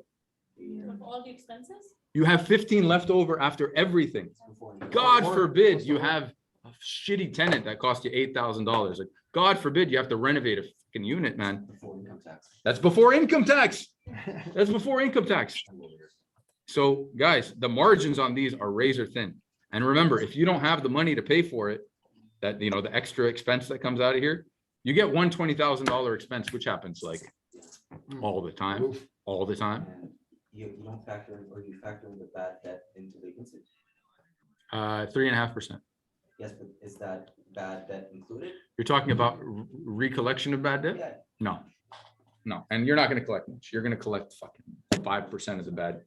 Of all the expenses? You have 15 left over after everything. God forbid you have a shitty tenant that cost you $8,000. Like, God forbid you have to renovate a fucking unit, man. That's before income tax. That's before income tax. So guys, the margins on these are razor thin. And remember, if you don't have the money to pay for it, that, you know, the extra expense that comes out of here, you get one $20,000 expense, which happens like all the time. You don't factor in, or you factor in the bad debt into vacancy? 3.5%. Yes, but is that bad debt included? You're talking about recollection of bad debt? Yeah. No. And you're not going to collect much. You're going to collect fucking 5% of the bad,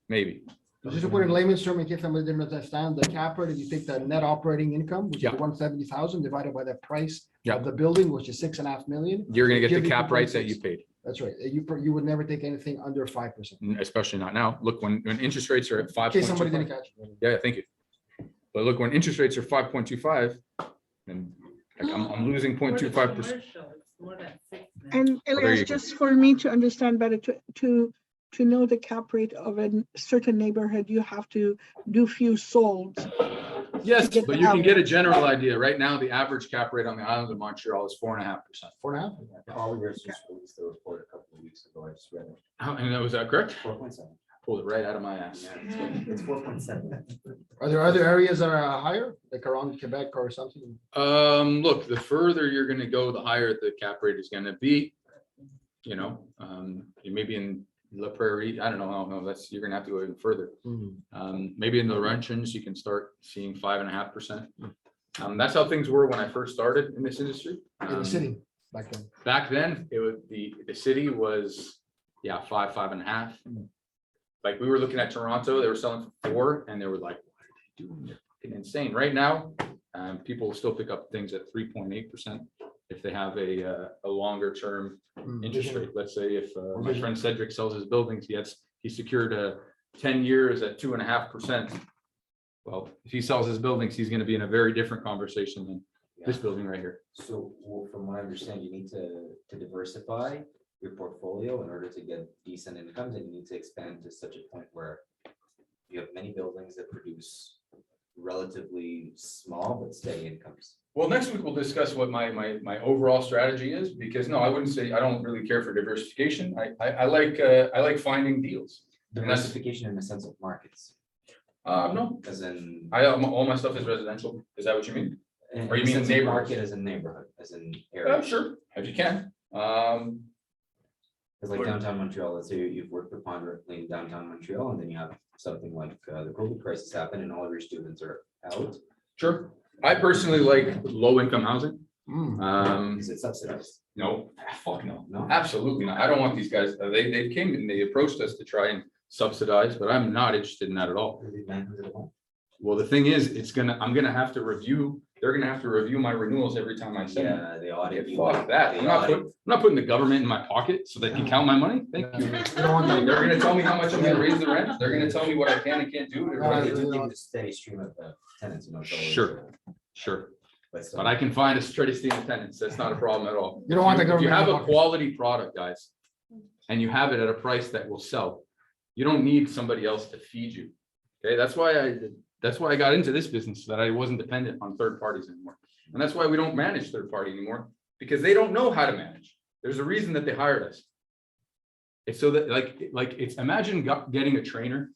maybe. Just to put it in layman's term, in case somebody didn't understand, the cap rate, if you take the net operating income, which is 170,000 divided by the price of the building, which is 6.5 million. You're going to get the cap rate that you paid. That's right. You would never take anything under 5%. Especially not now. Look, when interest rates are at 5. In case somebody didn't catch it. Yeah, thank you. But look, when interest rates are 5.25, and I'm losing 0.25%. And Elias, just for me to understand better, to know the cap rate of a certain neighborhood, you have to do few solds. Yes, but you can get a general idea. Right now, the average cap rate on the island of Montreal is 4.5%. 4.5? All years just released the report a couple of weeks ago. I just read it. And that was that correct? 4.7. Pulled it right out of my ass. It's 4.7. Are there other areas that are higher, like around Quebec or something? Look, the further you're going to go, the higher the cap rate is going to be. You know, maybe in La Prairie, I don't know. No, you're going to have to go even further. Maybe in the Laurentians, you can start seeing 5.5%. That's how things were when I first started in this industry. In the city. Back then. Back then, it was the city was, yeah, 5.5. Like we were looking at Toronto, they were selling for 4 and they were like, what are they doing? They're fucking insane. Right now, people will still pick up things at 3.8% if they have a longer term interest rate. Let's say if my friend Cedric sells his buildings, he secured 10 years at 2.5%. Well, if he sells his buildings, he's going to be in a very different conversation than this building right here. So from what I understand, you need to diversify your portfolio in order to get decent incomes, and you need to expand to such a point where you have many buildings that produce relatively small but steady incomes. Well, next week we'll discuss what my overall strategy is, because no, I wouldn't say, I don't really care for diversification. I like finding deals. Diversification in the sense of markets, No, as in. all my stuff is residential. Is that what you mean? Or you in the mean sense of neighborhoods? market as in neighborhood, as in area? Sure, if you can. Because like downtown Montreal, let's say you've worked preponderantly in downtown Montreal, and then you have something like the COVID crisis happen and all of your students are out. Sure. I personally like low income housing. Is it subsidized? No, fuck no, No? absolutely not. I don't want these guys, they came and they approached us to try and subsidize, but I'm not interested in that at all. Well, the thing is, I'm gonna have to review, they're gonna have to review my renewals every time I send them. Yeah, they audit you. Fuck that. I'm not putting the government in my pocket so they can count my money. Thank you. They're gonna tell me how much I'm gonna raise the rent. They're gonna tell me what I can and can't do. They do give you a steady stream of tenants, it's always- Sure. But But I can find a steady stream of tenants. That's not a problem at all. You don't want the If you government have in a the pocket. quality product, guys, and you have it at a price that will sell, you don't need somebody else to feed you. Okay, that's why I got into this business, so that I wasn't dependent on third parties anymore. And that's why we don't manage third party anymore, because they don't know how to manage. There's a reason that they hired us. It's so that it's imagine getting a trainer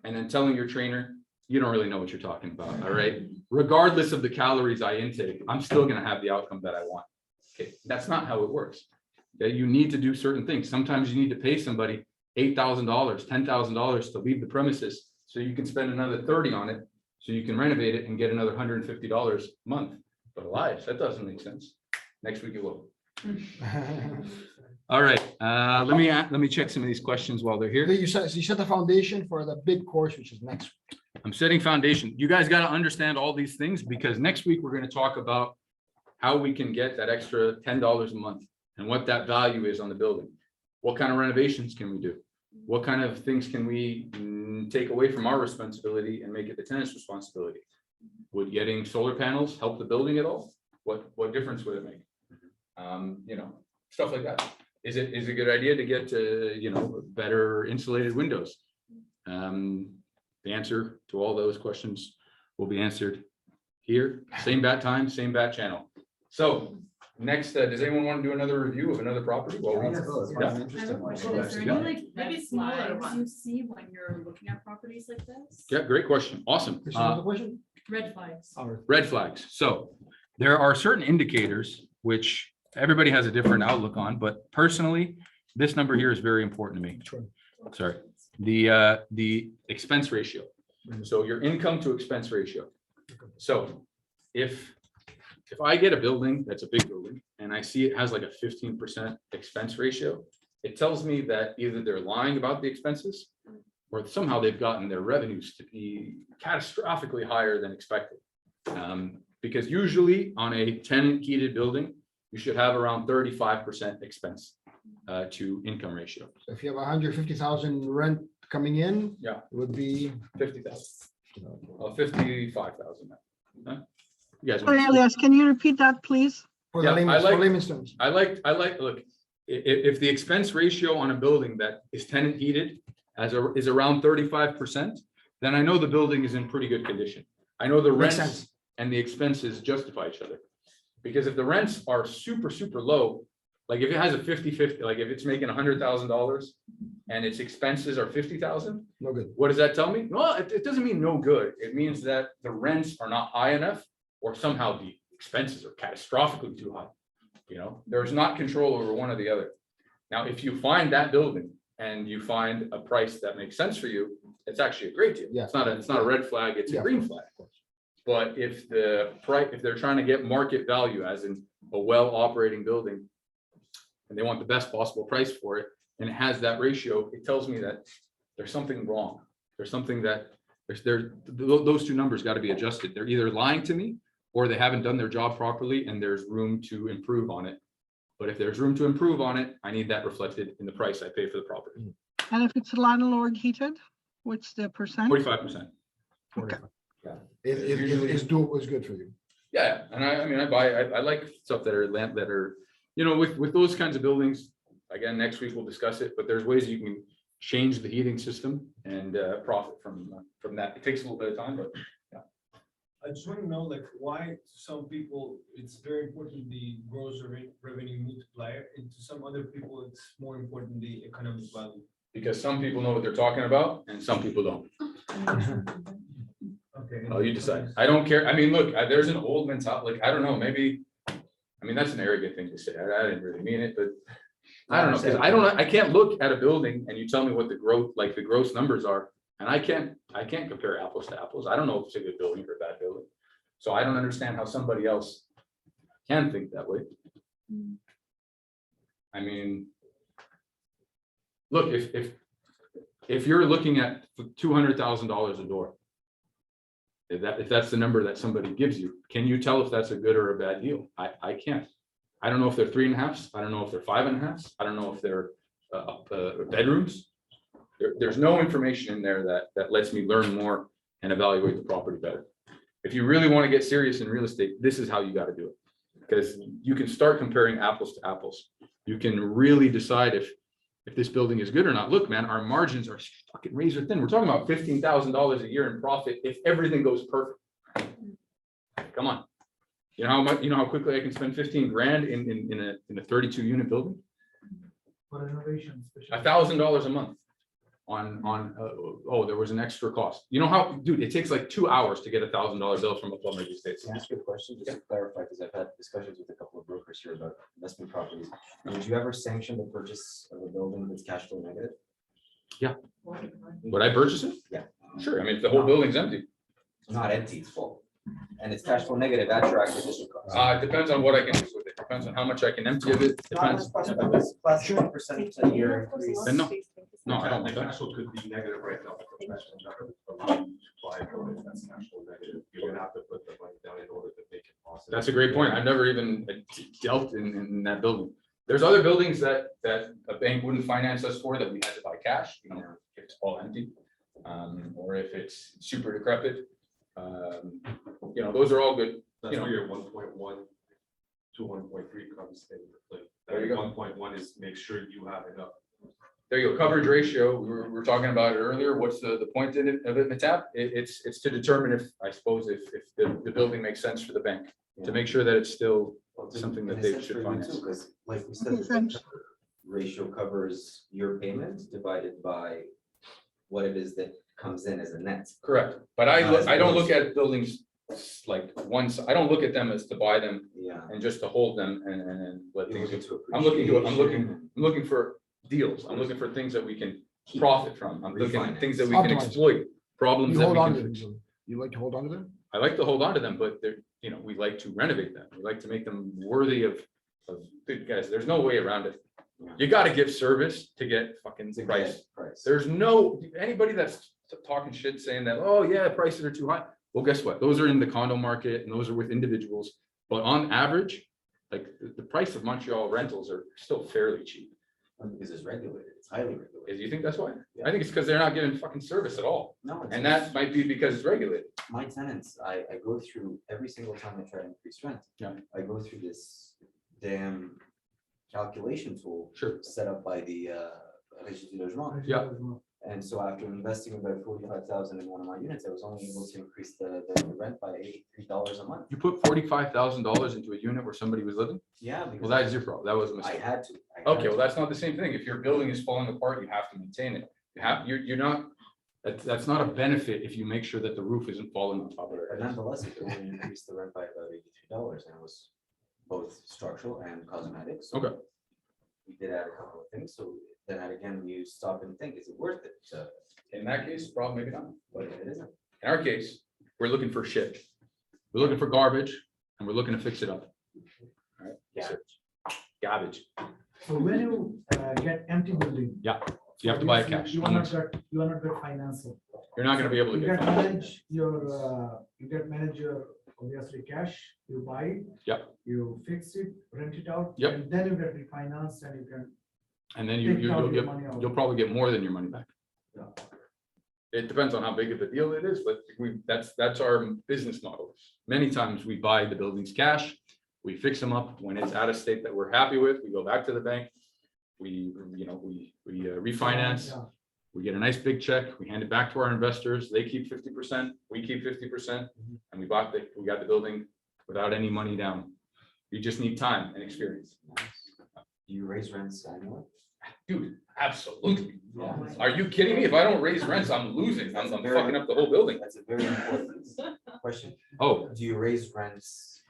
and then telling your trainer, you don't really know what you're talking about, all right? Regardless of the calories I intake, I'm still gonna have the outcome that I want. Okay, that's not how it works. Okay, you need to do certain things. Sometimes you need to pay somebody $8,000, $10,000 to leave the premises, so you can spend another 30 on it, so you can renovate it and get another $150 a month. But Elias, that doesn't make sense. Next week it will. All right, let me check some of these questions while they're here. You set the foundation for the big course, which is next. I'm setting foundation. You guys got to understand all these things, because next week we're going to talk about how we can get that extra $10 a month and what that value is on the building. What kind of renovations can we do? What kind of things can we take away from our responsibility and make it the tenant's responsibility? Would getting solar panels help the building at all? What difference would it make? Stuff like that. Is it a good idea to get better insulated windows? The answer to all those questions will be answered here. Same bat time, same bat channel. So next, does anyone want to do another review of another property? Well, Yeah, let's go. Let's yeah. I have a question. Is there Yeah. any like Maybe red smaller flags you ones. see when you're looking at properties like this? Yeah, great question. Awesome. This is the question? Red flags. Red flags. So there are certain indicators which everybody has a different outlook on, but personally, this number here is very important to me. Which one? Sorry, the expense ratio. So your income to expense ratio. So if I get a building that's a big building and I see it has like a 15% expense ratio, it tells me that either they're lying about the expenses or somehow they've gotten their revenues to be catastrophically higher than expected. Because usually on a tenant heated building, you should have around 35% expense to income ratio. So if you have 150,000 rent coming in. Yeah. It would be 50,000. 55,000. Huh? You guys. Sorry, Elias, can you repeat that, please? for Yeah, the layman's, for layman's terms. I like, look, if the expense ratio on a building that is tenant heated is around 35%, then I know the building is in pretty good condition. I know the Makes rents sense. and the expenses justify each other. Because if the rents are super, super low, like if it has a 50-50, like if it's making $100,000 and its expenses are 50,000, No good. what does that tell me? Well, it doesn't mean no good. It means that the rents are not high enough, or somehow the expenses are catastrophically too high. You know, there's not control over one or the other. Now, if you find that building and you find a price that makes sense for you, it's actually a great deal. Yeah. It's not a red flag, it's a Yeah. green flag. But if they're trying to get market value, as in a well-operating building, and they want the best possible price for it, and it has that ratio, it tells me that there's something wrong. There's something that, those two numbers got to be adjusted. They're either lying to me, or they haven't done their job properly, and there's room to improve on it. But if there's room to improve on it, I need that reflected in the price I pay for the property. And if it's landlord heated, what's the percent? 45%. It's doable, it's good for you. Yeah, and I like stuff that are, with those kinds of buildings, again, next week we'll discuss it, but there's ways you can change the heating system and profit from that. It takes a little bit of time, but I just want to know, like, why some people, it's very important, the gross revenue multiplier, and to some other people, it's more important, the economic value. because some people know what they're talking about and some people don't. Okay. Oh, you decide. I don't care. I mean, look, there's an old mentality, like, I don't know, maybe, that's an arrogant thing to say. I didn't really mean it, but I don't know, because I can't look at a building and you tell me what the gross numbers are, and I can't compare apples to apples. I don't know if it's a good building or a bad building. So I don't understand how somebody else can think that way. I mean, look, if you're looking at $200,000 a door, if that's the number that somebody gives you, can you tell if that's a good or a bad deal? I can't. I don't know if they're 3.5s. I don't know if they're 5.5s. I don't know if they're bedrooms. There's no information in there that lets me learn more and evaluate the property better. If you really want to get serious in real estate, this is how you got to do it, because you can start comparing apples to apples. You can really decide if this building is good or not. Look, man, our margins are fucking razor thin. We're talking about $15,000 a year in profit if everything goes perfect. Come on. You know how much? You know how quickly I can spend 15 grand in a 32 unit building? For renovation. $1,000 a month on there was an extra cost. You know how, dude, it takes like 2 hours to get $1,000 bill from a plumber these days. Can I ask you a question, just to clarify, because I've had discussions with a couple of brokers here about investment properties. Would you ever sanction the purchase of a building that's cash flow negative? Yeah. Would I purchase it? Yeah. Sure. I mean, if the whole building's empty. Not empty, it's full. And it's cash flow negative at your acquisition cost. It depends on what I can do with it. Depends on how much I can empty of it. Depends. Plus 1% a year increase. Then no, I don't The like that. cash flow could be negative right now. The professional number allow you to buy a building that's cash flow negative. You're gonna have to put the money down in order to make it possible. That's a great point. I've never even dealt in that building. There's other buildings that a bank wouldn't finance us for that we had to buy cash, if it's all empty. Or if it's super decrepit. Those are all good. That's where your 1.1 to 1.3 comes in. There you go. 1.1 is make sure you have enough. There you go. Coverage ratio. We were talking about it earlier. What's the point of it, Matap? It's to determine if the building makes sense for the bank, to make sure that it's still something that they should finance. Because like we said, the ratio covers your payment divided by what it is that comes in as a net. Correct. But I don't look at buildings like once. I don't look at them as to buy them and just to hold them and let things. I'm looking for deals. I'm looking for things that we can profit from. I'm looking at things that we can exploit, problems that we can fix. You like to hold on to them? I like to hold on to them, but we like to renovate them. We like to make them worthy of good guys. There's no way around it. You got to give service to get fucking price. There's anybody that's talking shit saying that, oh yeah, prices are too high. Well, guess what? Those are in the condo market and those are with individuals. But on average, like the price of Montreal rentals are still fairly cheap. Because it's regulated, it's highly regulated. Do you think that's why? I think it's because they're not giving fucking service at all. No. And that might be because it's regulated. My tenants, I go through every single time I try to increase rent. Yeah. I go through this damn calculation tool. Sure. Set up by the Régie du Logement. Yeah. And so after investing about 45,000 in one of my units, I was only able to increase the rent by $83 a month. You put $45,000 into a unit where somebody was living? Yeah. Well, that's your problem. That was a mistake. I had to. Okay, well, that's not the same thing. If your building is falling apart, you have to maintain it. You're not, that's not a benefit if you make sure that the roof isn't falling on top of it. But nonetheless, it only increased the rent by about $83, and it was both structural and cosmetics. So okay. We did add a couple of things. So then again, you stop and think, is it worth it? So in that case, probably maybe not. But it isn't. In our case, we're looking for shit. We're looking for garbage and we're looking to fix it up. All right. Yeah. Garbage. So when you get empty building. Yeah, you have to buy it obviously cash. You are not get financing. You're not gonna be able to You get. get manage your obviously cash, you buy it. Yep. You fix it, rent it out. Yep. And then you get refinanced and you can. And then Take out your money out. you'll probably get more than your money back. Yeah. It depends on how big of a deal it is, but that's our business model. Many times we buy the buildings cash, we fix them up. When it's out of state that we're happy with, we go back to the bank. We refinance, Yeah. we get a nice big check, we hand it back to our investors, they keep 50%, we keep 50%, and we got the building without any money down. You just need time and experience. Do you raise rents annually? Dude, absolutely. Yeah. Are you kidding me? If I don't raise rents, I'm losing. I'm fucking up the whole building. That's a very important question. Oh, Do you raise rents?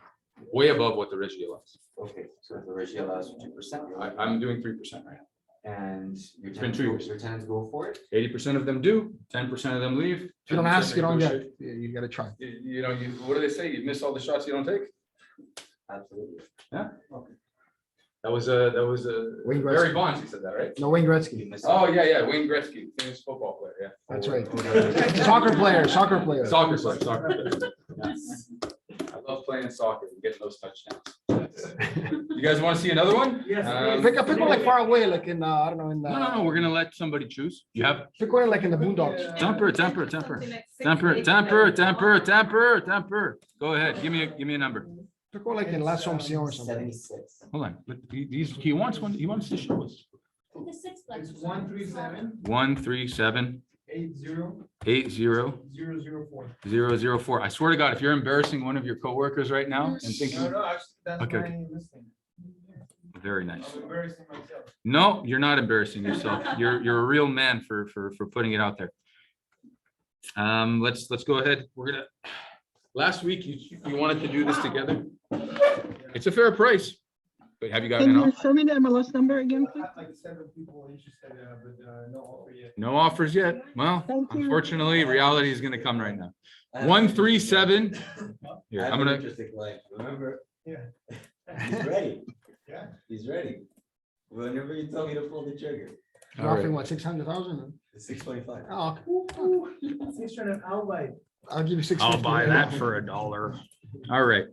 way above what the regie allows. Okay, so if the regie allows 2%. I'm doing 3% right now. And your It's been tenants 2 go, years. your tenants go for it? 80% of them do, 10% of them leave. If you don't 10% ask, you don't get. negotiate. Yeah, you gotta try. What do they say? You miss all the shots you don't take? Absolutely. That was a Wayne Barry Gretzky. Bonds, he said that, right? No, Wayne You Gretzky. miss Oh, it. yeah, Wayne Gretzky, famous football player, yeah. That's right. Or- Soccer player. Soccer player. Soccer player. Yes. I love playing soccer and getting those touchdowns. You guys want to see another one? Yes, Pick one like far away, like in I don't know in. No, we're gonna let somebody choose. You have Pick one like in the Boondocks. temper. Go ahead, give me a number. Pick one like in La Somption or something. 76. Hold on, but he wants to show us. The sixplex. It's 137 137 80 80 004. 004. I swear to God, if you're embarrassing one of your coworkers right now and thinking, Actually, that's Okay, my okay. listing. very nice. I'm embarrassing myself. No, you're not embarrassing yourself. You're a real man for putting it out there. Let's go ahead. Last week, you wanted to do this together. It's a fair price. But have you got Can an you offer? show me the MLS number again, I please? had like 7 people interested, but no offer yet. No offers yet? Well, Thank you. unfortunately, reality is gonna come right now. 137. Here, I'm gonna, Remember? Yeah. He's ready. Yeah. He's ready. Whenever you tell me to pull the trigger, You're all offering right. what, 600,000? it's 625. Oh, okay. 600, I'll buy it. I'll give you 6. I'll buy that for $1. All right.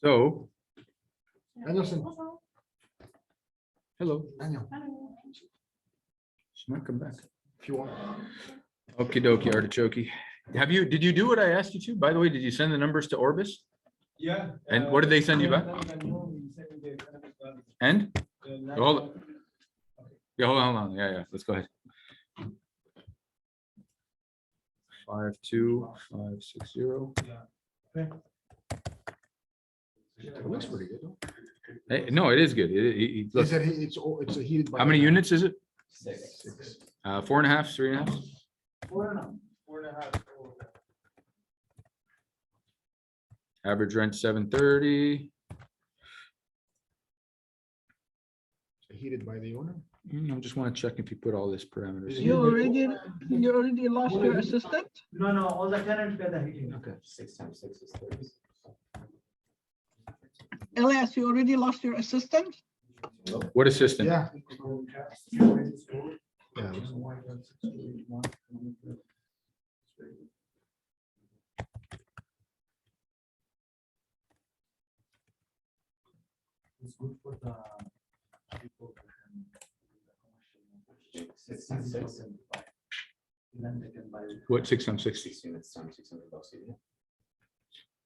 So, Anderson. hello, Daniel, she might come back. if you want. Okie dokie, artichoke. Did you do what I asked you to? By the way, did you send the numbers to Orbis? Yeah. And what did they send you back? And? Hold Yeah, hold on. Yeah, let's go ahead. 52560. It looks pretty good. Hey, no, it is good. Look, Is it, it's a heated. how many units is it? 6. 4.5, 3.5? 4.5. Average rent 730. Heated by the owner? I just want to check if you put all this parameters. Is in. it- You already lost your assistant? No, all the tenants get the heating. Okay. 6 times 6 is 30. Elias, you already lost your assistant? What assistant? Yeah. It's good for the people. 6 times 6. Then they can buy. What 6 times 60? 6 units times 600 bucks a year.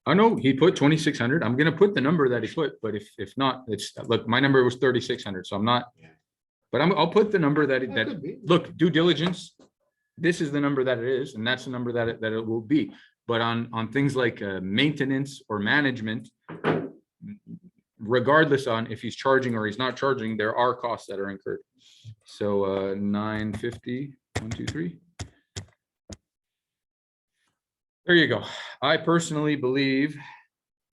I know he put 2,600. I'm gonna put the number that he put, but if not, look, my number was 3,600, so I'm not. But I'll put the number that Could be. look, due diligence. This is the number that it is, and that's the number that it will be. But on things like maintenance or management, regardless on if he's charging or he's not charging, there are costs that are incurred. So 950, 1, 2, 3. There you go. I personally believe,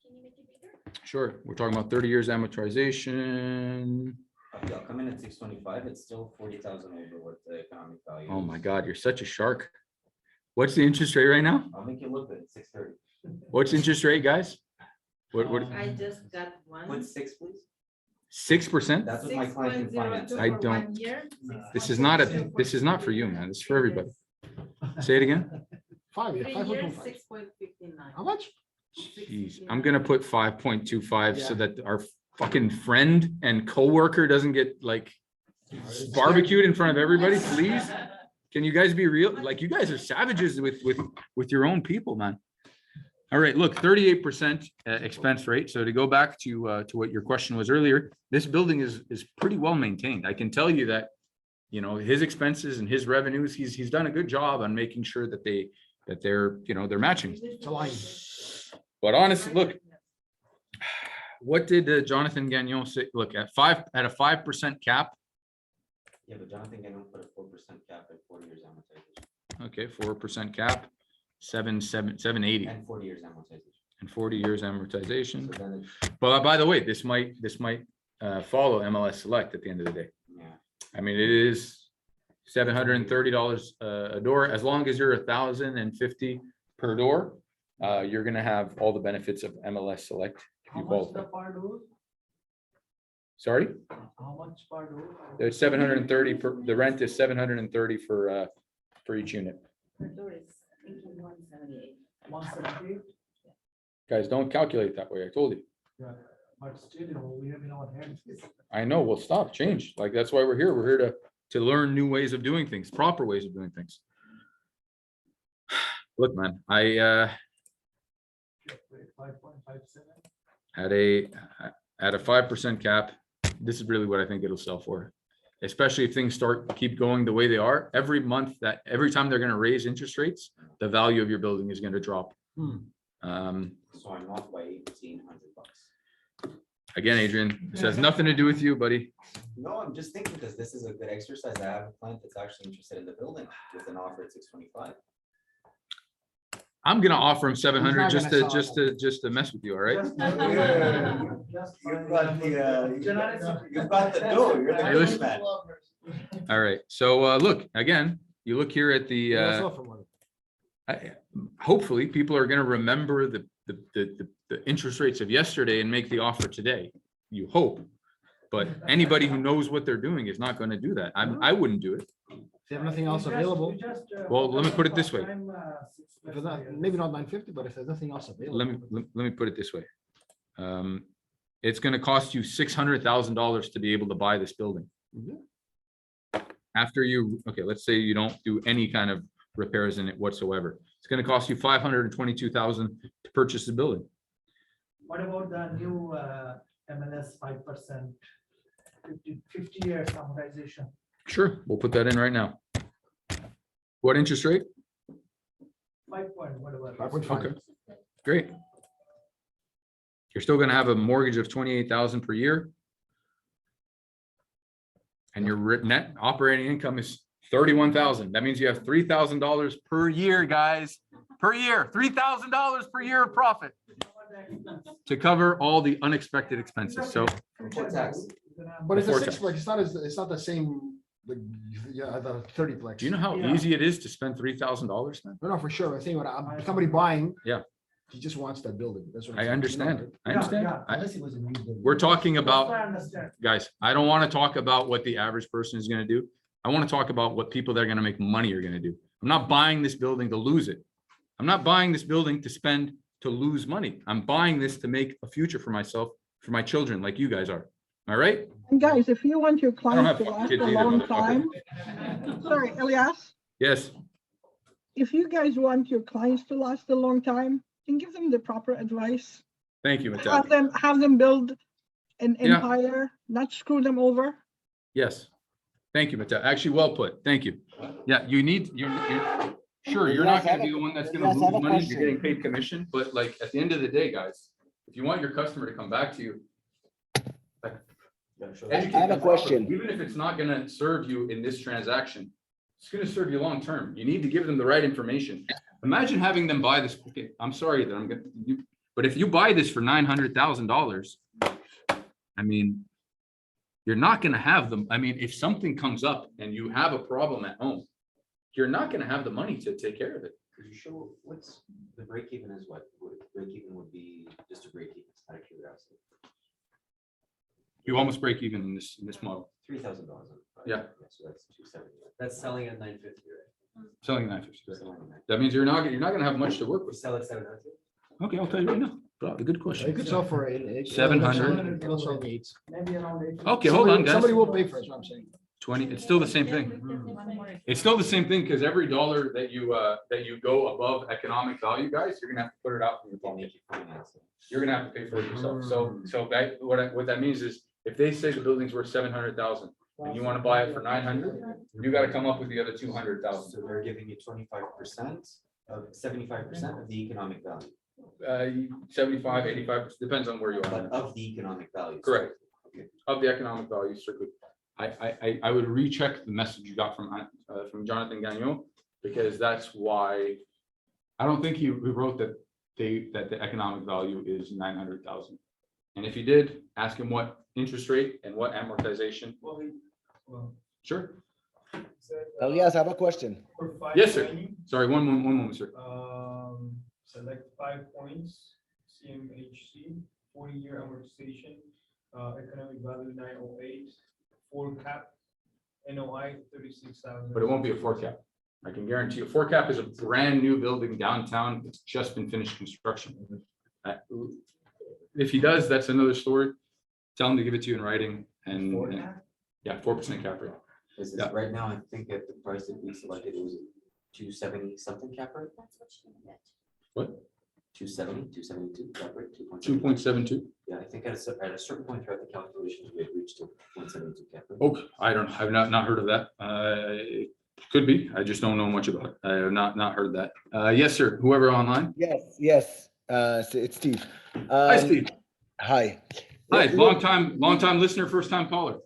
Can you make it bigger? sure, we're talking about 30 years amortization. Okay, I'll come in at 625. It's still 40,000 over what the economic value. Oh is. my God, you're such a shark. What's the interest rate right now? I'll make you look good, 6:30. What's interest rate, guys? What, I just got one. Put 6, please. 6%? That's what my client can finance. I don't- This is not for you, man. This is for everybody. Say it again. 5 years, 5.25. 6.59. How much? Jeez, I'm gonna put 5.25 so that our fucking friend and coworker doesn't get like barbecued in front of everybody, please. Can you guys be real? Like, you guys are savages with your own people, man. All right, look, 38% expense rate. So to go back to what your question was earlier, this building is pretty well maintained. I can tell you that, you know, his expenses and his revenues, he's done a good job on making sure that they're, you know, they're matching. It's aligned. But honestly, look, what did Jonathan Gagnon say? Look, at a 5% cap. Yeah, but Jonathan Gagnon put a 4% cap at 40 years amortization. Okay, 4% cap, 780 And 40 years amortization. and 40 years amortization. So then, But by the way, this might follow MLS Select at the end of the day. yeah, I mean, it is $730 a door. As long as you're 1,050 per door, you're gonna have all the benefits of MLS Select. If you qualify. per door? Sorry, How much per door? there's 730 per, the rent is 730 for each unit. The door is thinking 178. 178? Guys, don't calculate that way. I told you. Yeah, but still, you know, we have in our hands. I know, well, stop, change. Like, that's why we're here. We're here to learn new ways of doing things, proper ways of doing things. Look, man, I 5.57. at a 5% cap, this is really what I think it'll sell for. Especially if things keep going the way they are, every time they're gonna raise interest rates, the value of your building is gonna drop. so I'm off by $1,800. Again, Adrian, this has nothing to do with you, buddy. No, I'm just thinking because this is a good exercise. I have a client that's actually interested in the building with an offer at 625. I'm gonna offer him 700 He's not gonna just to mess with you, all right? Just- You've got the door. You're the Hey, good listen. man. All right, so look, again, you look here at the That's all for one. hopefully people are gonna remember the interest rates of yesterday and make the offer today. You hope, but anybody who knows what they're doing is not gonna do that. I wouldn't do it. If you have nothing else available, Well, let me put it this way. if it's not, maybe not 950, but if there's nothing else available. Let me put it this way. It's gonna cost you $600,000 to be able to buy this building. Mhm. After okay, let's say you don't do any kind of repairs in it whatsoever. It's gonna cost you $522,000 to purchase the building. What about the new MLS 5%, 50 years amortization? Sure, we'll put that in right now. What interest rate? 5 point, whatever. 5.5. Okay, great. You're still gonna have a mortgage of 28,000 per year. And your net operating income is 31,000. That means you have $3,000 per year, guys, per year, $3,000 per year of profit to cover all the unexpected expenses. So Before tax. But it's a Before sixplex, it's not the same, like, yeah, the 30plex. do you know how Yeah. easy it is to spend $3,000, man? No, for sure. I think when somebody buying. Yeah. He just wants that building. That's what I'm I saying. understand. I Yeah, understand. yeah, I- unless it was a new building. We're talking That's about, what I understand. guys, I don't want to talk about what the average person is going to do. I want to talk about what people that are going to make money are going to do. I'm not buying this building to lose it. I'm not buying this building to spend to lose money. I'm buying this to make a future for myself, for my children, like you guys are. Am I right? And guys, if you want your I don't clients have to fucking last kids a either, long motherfucker. time, sorry, Elias, Yes. if you guys want your clients to last a long time, then give them the proper advice. Thank you, Mattel. Have them build an Yeah. empire, not screw them over. Yes. Thank you, Mattel. Actually, well put. Thank you. Yeah, you're sure, you're not gonna be the one that's gonna lose money. You're getting paid commission, but like, at the end of the day, guys, if you want your customer to come back to you, like, educate I have a them question. properly. Even if it's not gonna serve you in this transaction, it's gonna serve you long term. You need to give them the right information. Imagine having them buy this. Okay, I'm sorry that I'm gonna, but if you buy this for $900,000, I mean, you're not gonna have them. I mean, if something comes up and you have a problem at home, you're not gonna have the money to take care of it. Could you show what's the break even is what? Break even would be just a break even, out of curiosity. You almost break even in this model. $3,000. Yeah. So that's 270. That's selling at 950, right? Selling 950. That means you're not gonna have much to work We with. sell at 700. Okay, I'll tell you right now. Probably good You question. could sell for it. 700. It'll sell the eights. Maybe around 850. Okay, hold on, guys. Somebody will pay for it, that's what I'm saying. 20, it's still the same thing. It's still the same thing because every dollar that you go above economic value, guys, you're gonna have to put it out from your pocket. You're gonna have to pay for it yourself. So that, what that means is if they say the building's worth 700,000 and you want to buy it for 900, you got to come up with the other 200,000. So they're giving you 25% of 75% of the economic value. 75, 85, depends on where you are. But of the economic value. Correct. Of the economic value strictly. I would recheck the message you got from Jonathan Gagnon, because that's why I don't think he wrote that the economic value is 900,000. And if he did, ask him what interest rate and what amortization. Sure. Elias, I have a question. Yes, sir. Sorry, one moment, sir. Select 5 points, CMHC, 40-year amortization, economic value 908, 4 cap, NOI 36,000. But it won't be a 4 cap. I can guarantee you. 4 cap is a brand new building downtown. It's just been finished construction. If he does, that's another story. Tell him to give it to you in writing and yeah, 4% cap rate. Is this right now? I think at the price that we selected, it was 270 something cap rate. That's what you're gonna get. What? 270, 272 cap rate, 2.72. Yeah, I think at a certain point throughout the calculations, we had reached a 0.72 cap rate. Okay, I've not heard of that. It could be. I just don't know much about it. I have not heard that. Yes, sir. Whoever online. Yes. So it's Steve. Hi, Steve. Hi. Hi, long time listener, first time caller.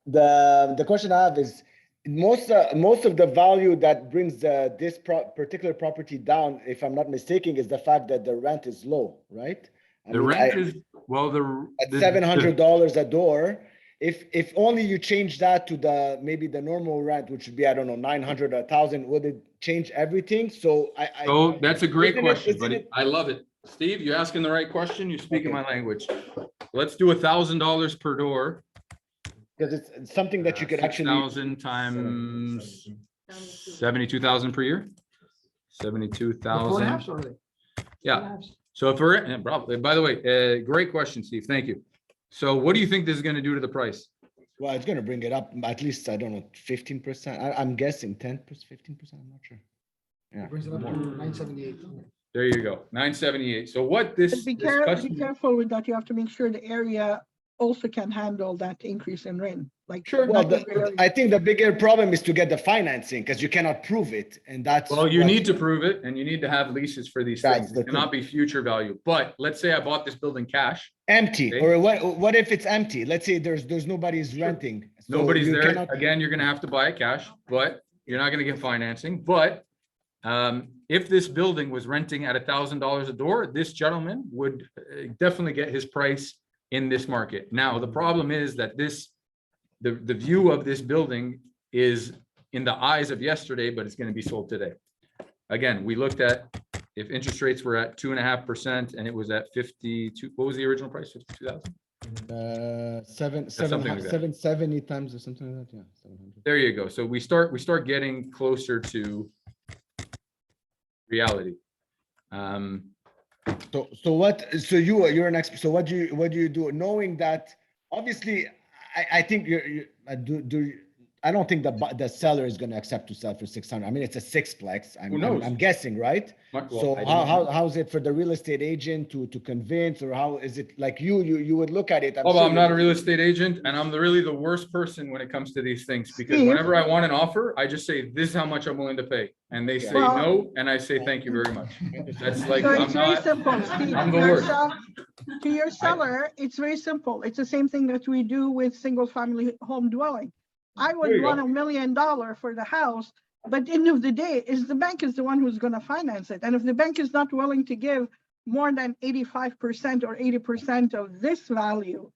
The question I have is most of the value that brings this particular property down, if I'm not mistaken, is the fact that the rent is low, right? The rent is at $700 a door. If only you change that to maybe the normal rent, which would be, I don't know, 900 or 1,000, would it change everything? So that's a great question, buddy. I love it. Steve, you're asking the right question. You're speaking my language. Let's do $1,000 per door. Because it's something that you could actually. 6,000 times 72,000 per year. 72,000. Yeah. So if we're, probably, by the way, great question, Steve. Thank you. So what do you think this is going to do to the price? Well, it's going to bring it up at least, I don't know, 15%. I'm guessing 10%, 15%. I'm not sure. Yeah. Brings it up to 978. There you go, 978. So what this Be careful with that. You have to make sure the area also can handle that increase in rent. Like sure. Well, I think the bigger problem is to get the financing because you cannot prove it, and that's. Well, you need to prove it, and you need to have leases for these things. It cannot be future value. But let's say I bought this building cash. Empty, or what if it's empty? Let's say there's nobody's renting. So nobody's there. Again, you're going to have to buy it cash, but you're not going to get financing. But if this building was renting at $1,000 a door, this gentleman would definitely get his price in this market. Now, the problem is that the view of this building is in the eyes of yesterday, but it's going to be sold today. Again, we looked at if interest rates were at 2.5% and it was at 52. What was the original price? 52,000. 770 times or something like that. Yeah, 700. There you go. So we start getting closer to reality. So you're an expert. So what do you do? Knowing that, obviously, I think I don't think the seller is going to accept to sell for 600. I mean, it's a sixplex. I'm guessing, right? So how is it for the real estate agent to convince, or how is it like you would look at it? I'm not a real estate agent, and I'm really the worst person when it comes to these things, because whenever I want an offer, I just say, this is how much I'm willing to pay. And they say no, and I say, thank you very much. That's like, so it's very simple, Steve. I'm the worst. To your seller, it's very simple. It's the same thing that we do with single family home dwelling. I would want $1 million for the house, but end of the day, the bank is the one who's going to finance it. And if the bank is not willing to give more than 85% or 80% of this value,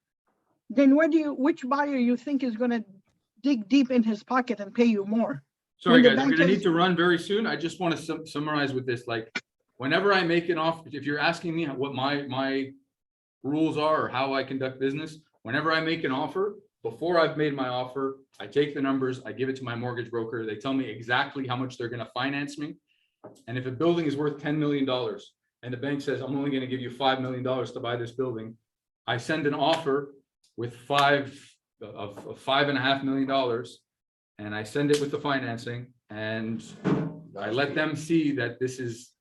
then which buyer you think is going to dig deep in his pocket and pay you more? Sorry, When the guys, I'm bank gonna is- need to run very soon. I just want to summarize with this, like, whenever I make an offer, if you're asking me what my rules are or how I conduct business, whenever I make an offer, before I've made my offer, I take the numbers, I give it to my mortgage broker, they tell me exactly how much they're gonna finance me. And if a building is worth $10 million and the bank says, I'm only gonna give you $5 million to buy this building, I send an offer with $5.5 million, and I send it with the financing, and I let them see that this is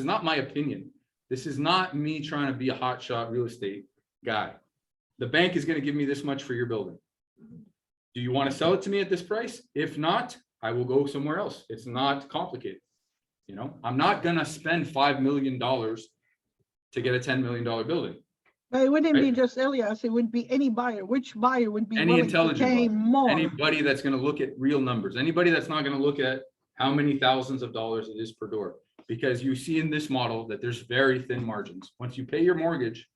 not my opinion. This is not me trying to be a hotshot real estate guy. The bank is going to give me this much for your building. Do you want to sell it to me at this price? If not, I will go somewhere else. It's not complicated. You know, I'm not going to spend $5 million to get a $10 million building. But it wouldn't be Right. just Elias, it would be any buyer. Which buyer would be Any willing to intelligent pay buyer. more? Anybody that's going to look at real numbers, anybody that's not going to look at how many thousands of dollars it is per door. Because you see in this model that there's very thin margins. Once you pay your mortgage,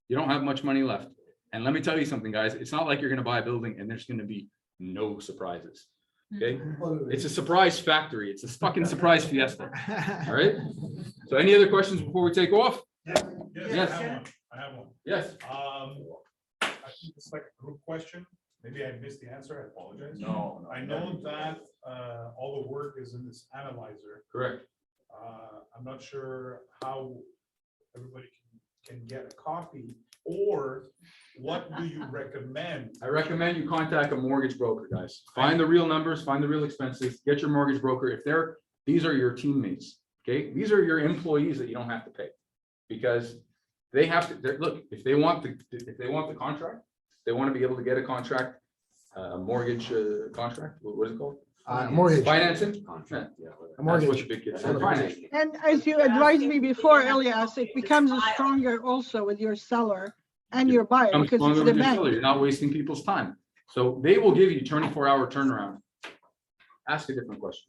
you don't have much money left. And let me tell you something, guys, it's not like you're going to buy a building and there's going to be no surprises. Okay, it's a surprise factory. It's a fucking surprise fiesta. All right. So any other questions before we take off? Yes. I have one. Yes. I think it's like a group question. Maybe I missed the answer. I apologize. No. I know that all the work is in this analyzer. Correct. I'm not sure how everybody can get a copy, or what do you recommend? I recommend you contact a mortgage broker, guys. Find the real numbers, find the real expenses, get your mortgage broker. If these are your teammates, okay? These are your employees that you don't have to pay. Because they have to, look, if they want the contract, they want to be able to get a contract, mortgage contract, what is it called? Mortgage. Financing? Contract, yeah. That's what your big kids say. Finance. And as you advised me before, Elias, it becomes stronger also with your seller and your buyer Comes because stronger it's with the your seller. bank. You're not wasting people's time. So they will give you 24-hour turnaround. Ask a different question.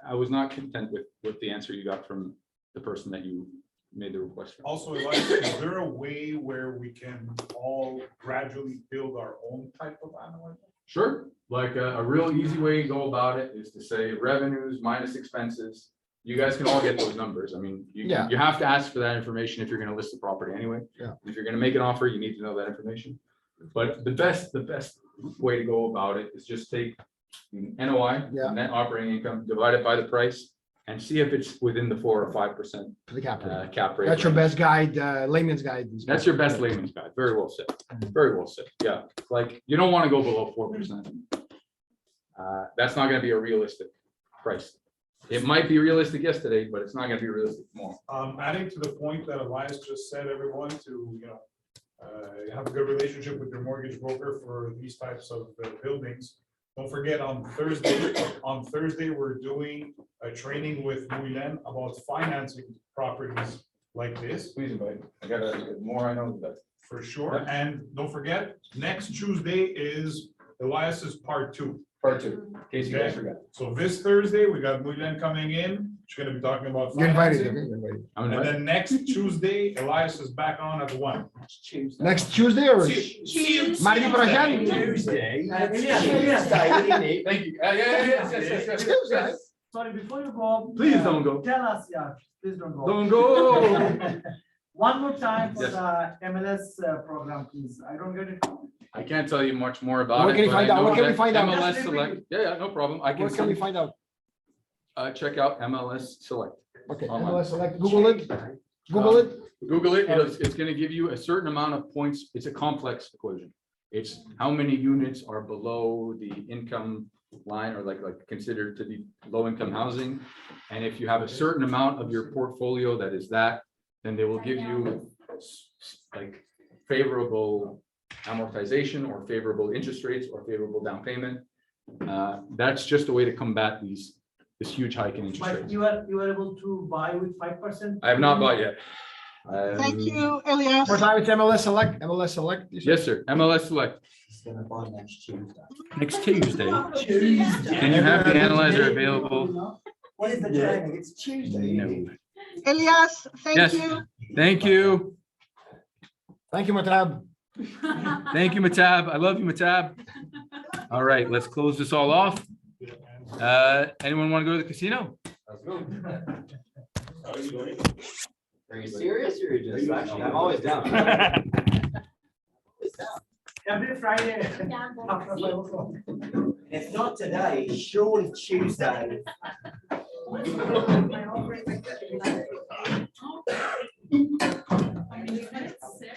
I was not content with the answer you got from the person that you made the request from. Also, Elias, is there a way where we can all gradually build our own type of analyzer? Sure, like a real easy way to go about it is to say revenues minus expenses. You guys can all get those numbers. I mean, you have to ask for that information if you're gonna list the property anyway. Yeah. If you're gonna make an offer, you need to know that information. But the best way to go about it is just take NOI, Yeah. net operating income, divide it by the price, and see if it's within the 4 or 5% For the cap rate. cap rate. That's your range. best guide, layman's guide. That's your best layman's guide. Very well said. Very well said. Yeah, like you don't want to go below 4%. That's not going to be a realistic price. It might be realistic yesterday, but it's not going to be realistic tomorrow. Adding to the point that Elias just said, everyone to, have a good relationship with your mortgage broker for these types of buildings. Don't forget on Thursday, we're doing a training with Muilen about financing properties like this. Please invite. The more I know, the better. For sure. And don't forget, next Tuesday is Elias's part 2. Part 2, in case you guys Okay. forgot. So this Thursday, we got Muilen coming in. She's gonna be talking about You're invited. financing. Okay, you're invited. I'm And invited. then next Tuesday, Elias is back on at 1. Next Tuesday or? Mardi prochain? Tuesday. Thank you. Yes. Sorry, before you go. Please don't go. Tell us, yeah, please don't go. Don't go. One more time for Yes. the MLS program, please. I don't get it. I can't tell you much more about it. What can we but I find out? know What can we that find out? MLS Select, yeah, no problem. I can What can we find out? check out MLS Select. Okay, Online. MLS select, Google it. Google it. Google it. It's going to give you a certain amount of points. It's a complex equation. It's how many units are below the income line or like considered to be low income housing. And if you have a certain amount of your portfolio that is that, then they will give you like favorable amortization or favorable interest rates or favorable down payment. That's just a way to combat this huge hike in interest But rates. you are able to buy with 5%? I have not bought yet. Thank you, Elias. More time, it's MLS select, MLS select. you said? Yes, sir. MLS Select. It's gonna buy next Tuesday. Next Tuesday. Tuesday. And you have the analyzer available. What is the timing? It's Tuesday. No. Elias, thank Yes. you. Thank you. Thank you, Matab. Thank you, Matab. I love you, Matab. All right, let's close this all off. Anyone want to go to the casino? Let's go. How are you doing? Are you serious or you're just actually, I'm always down. Every Friday. Yeah. after 5 o'clock. If not today, surely Tuesday.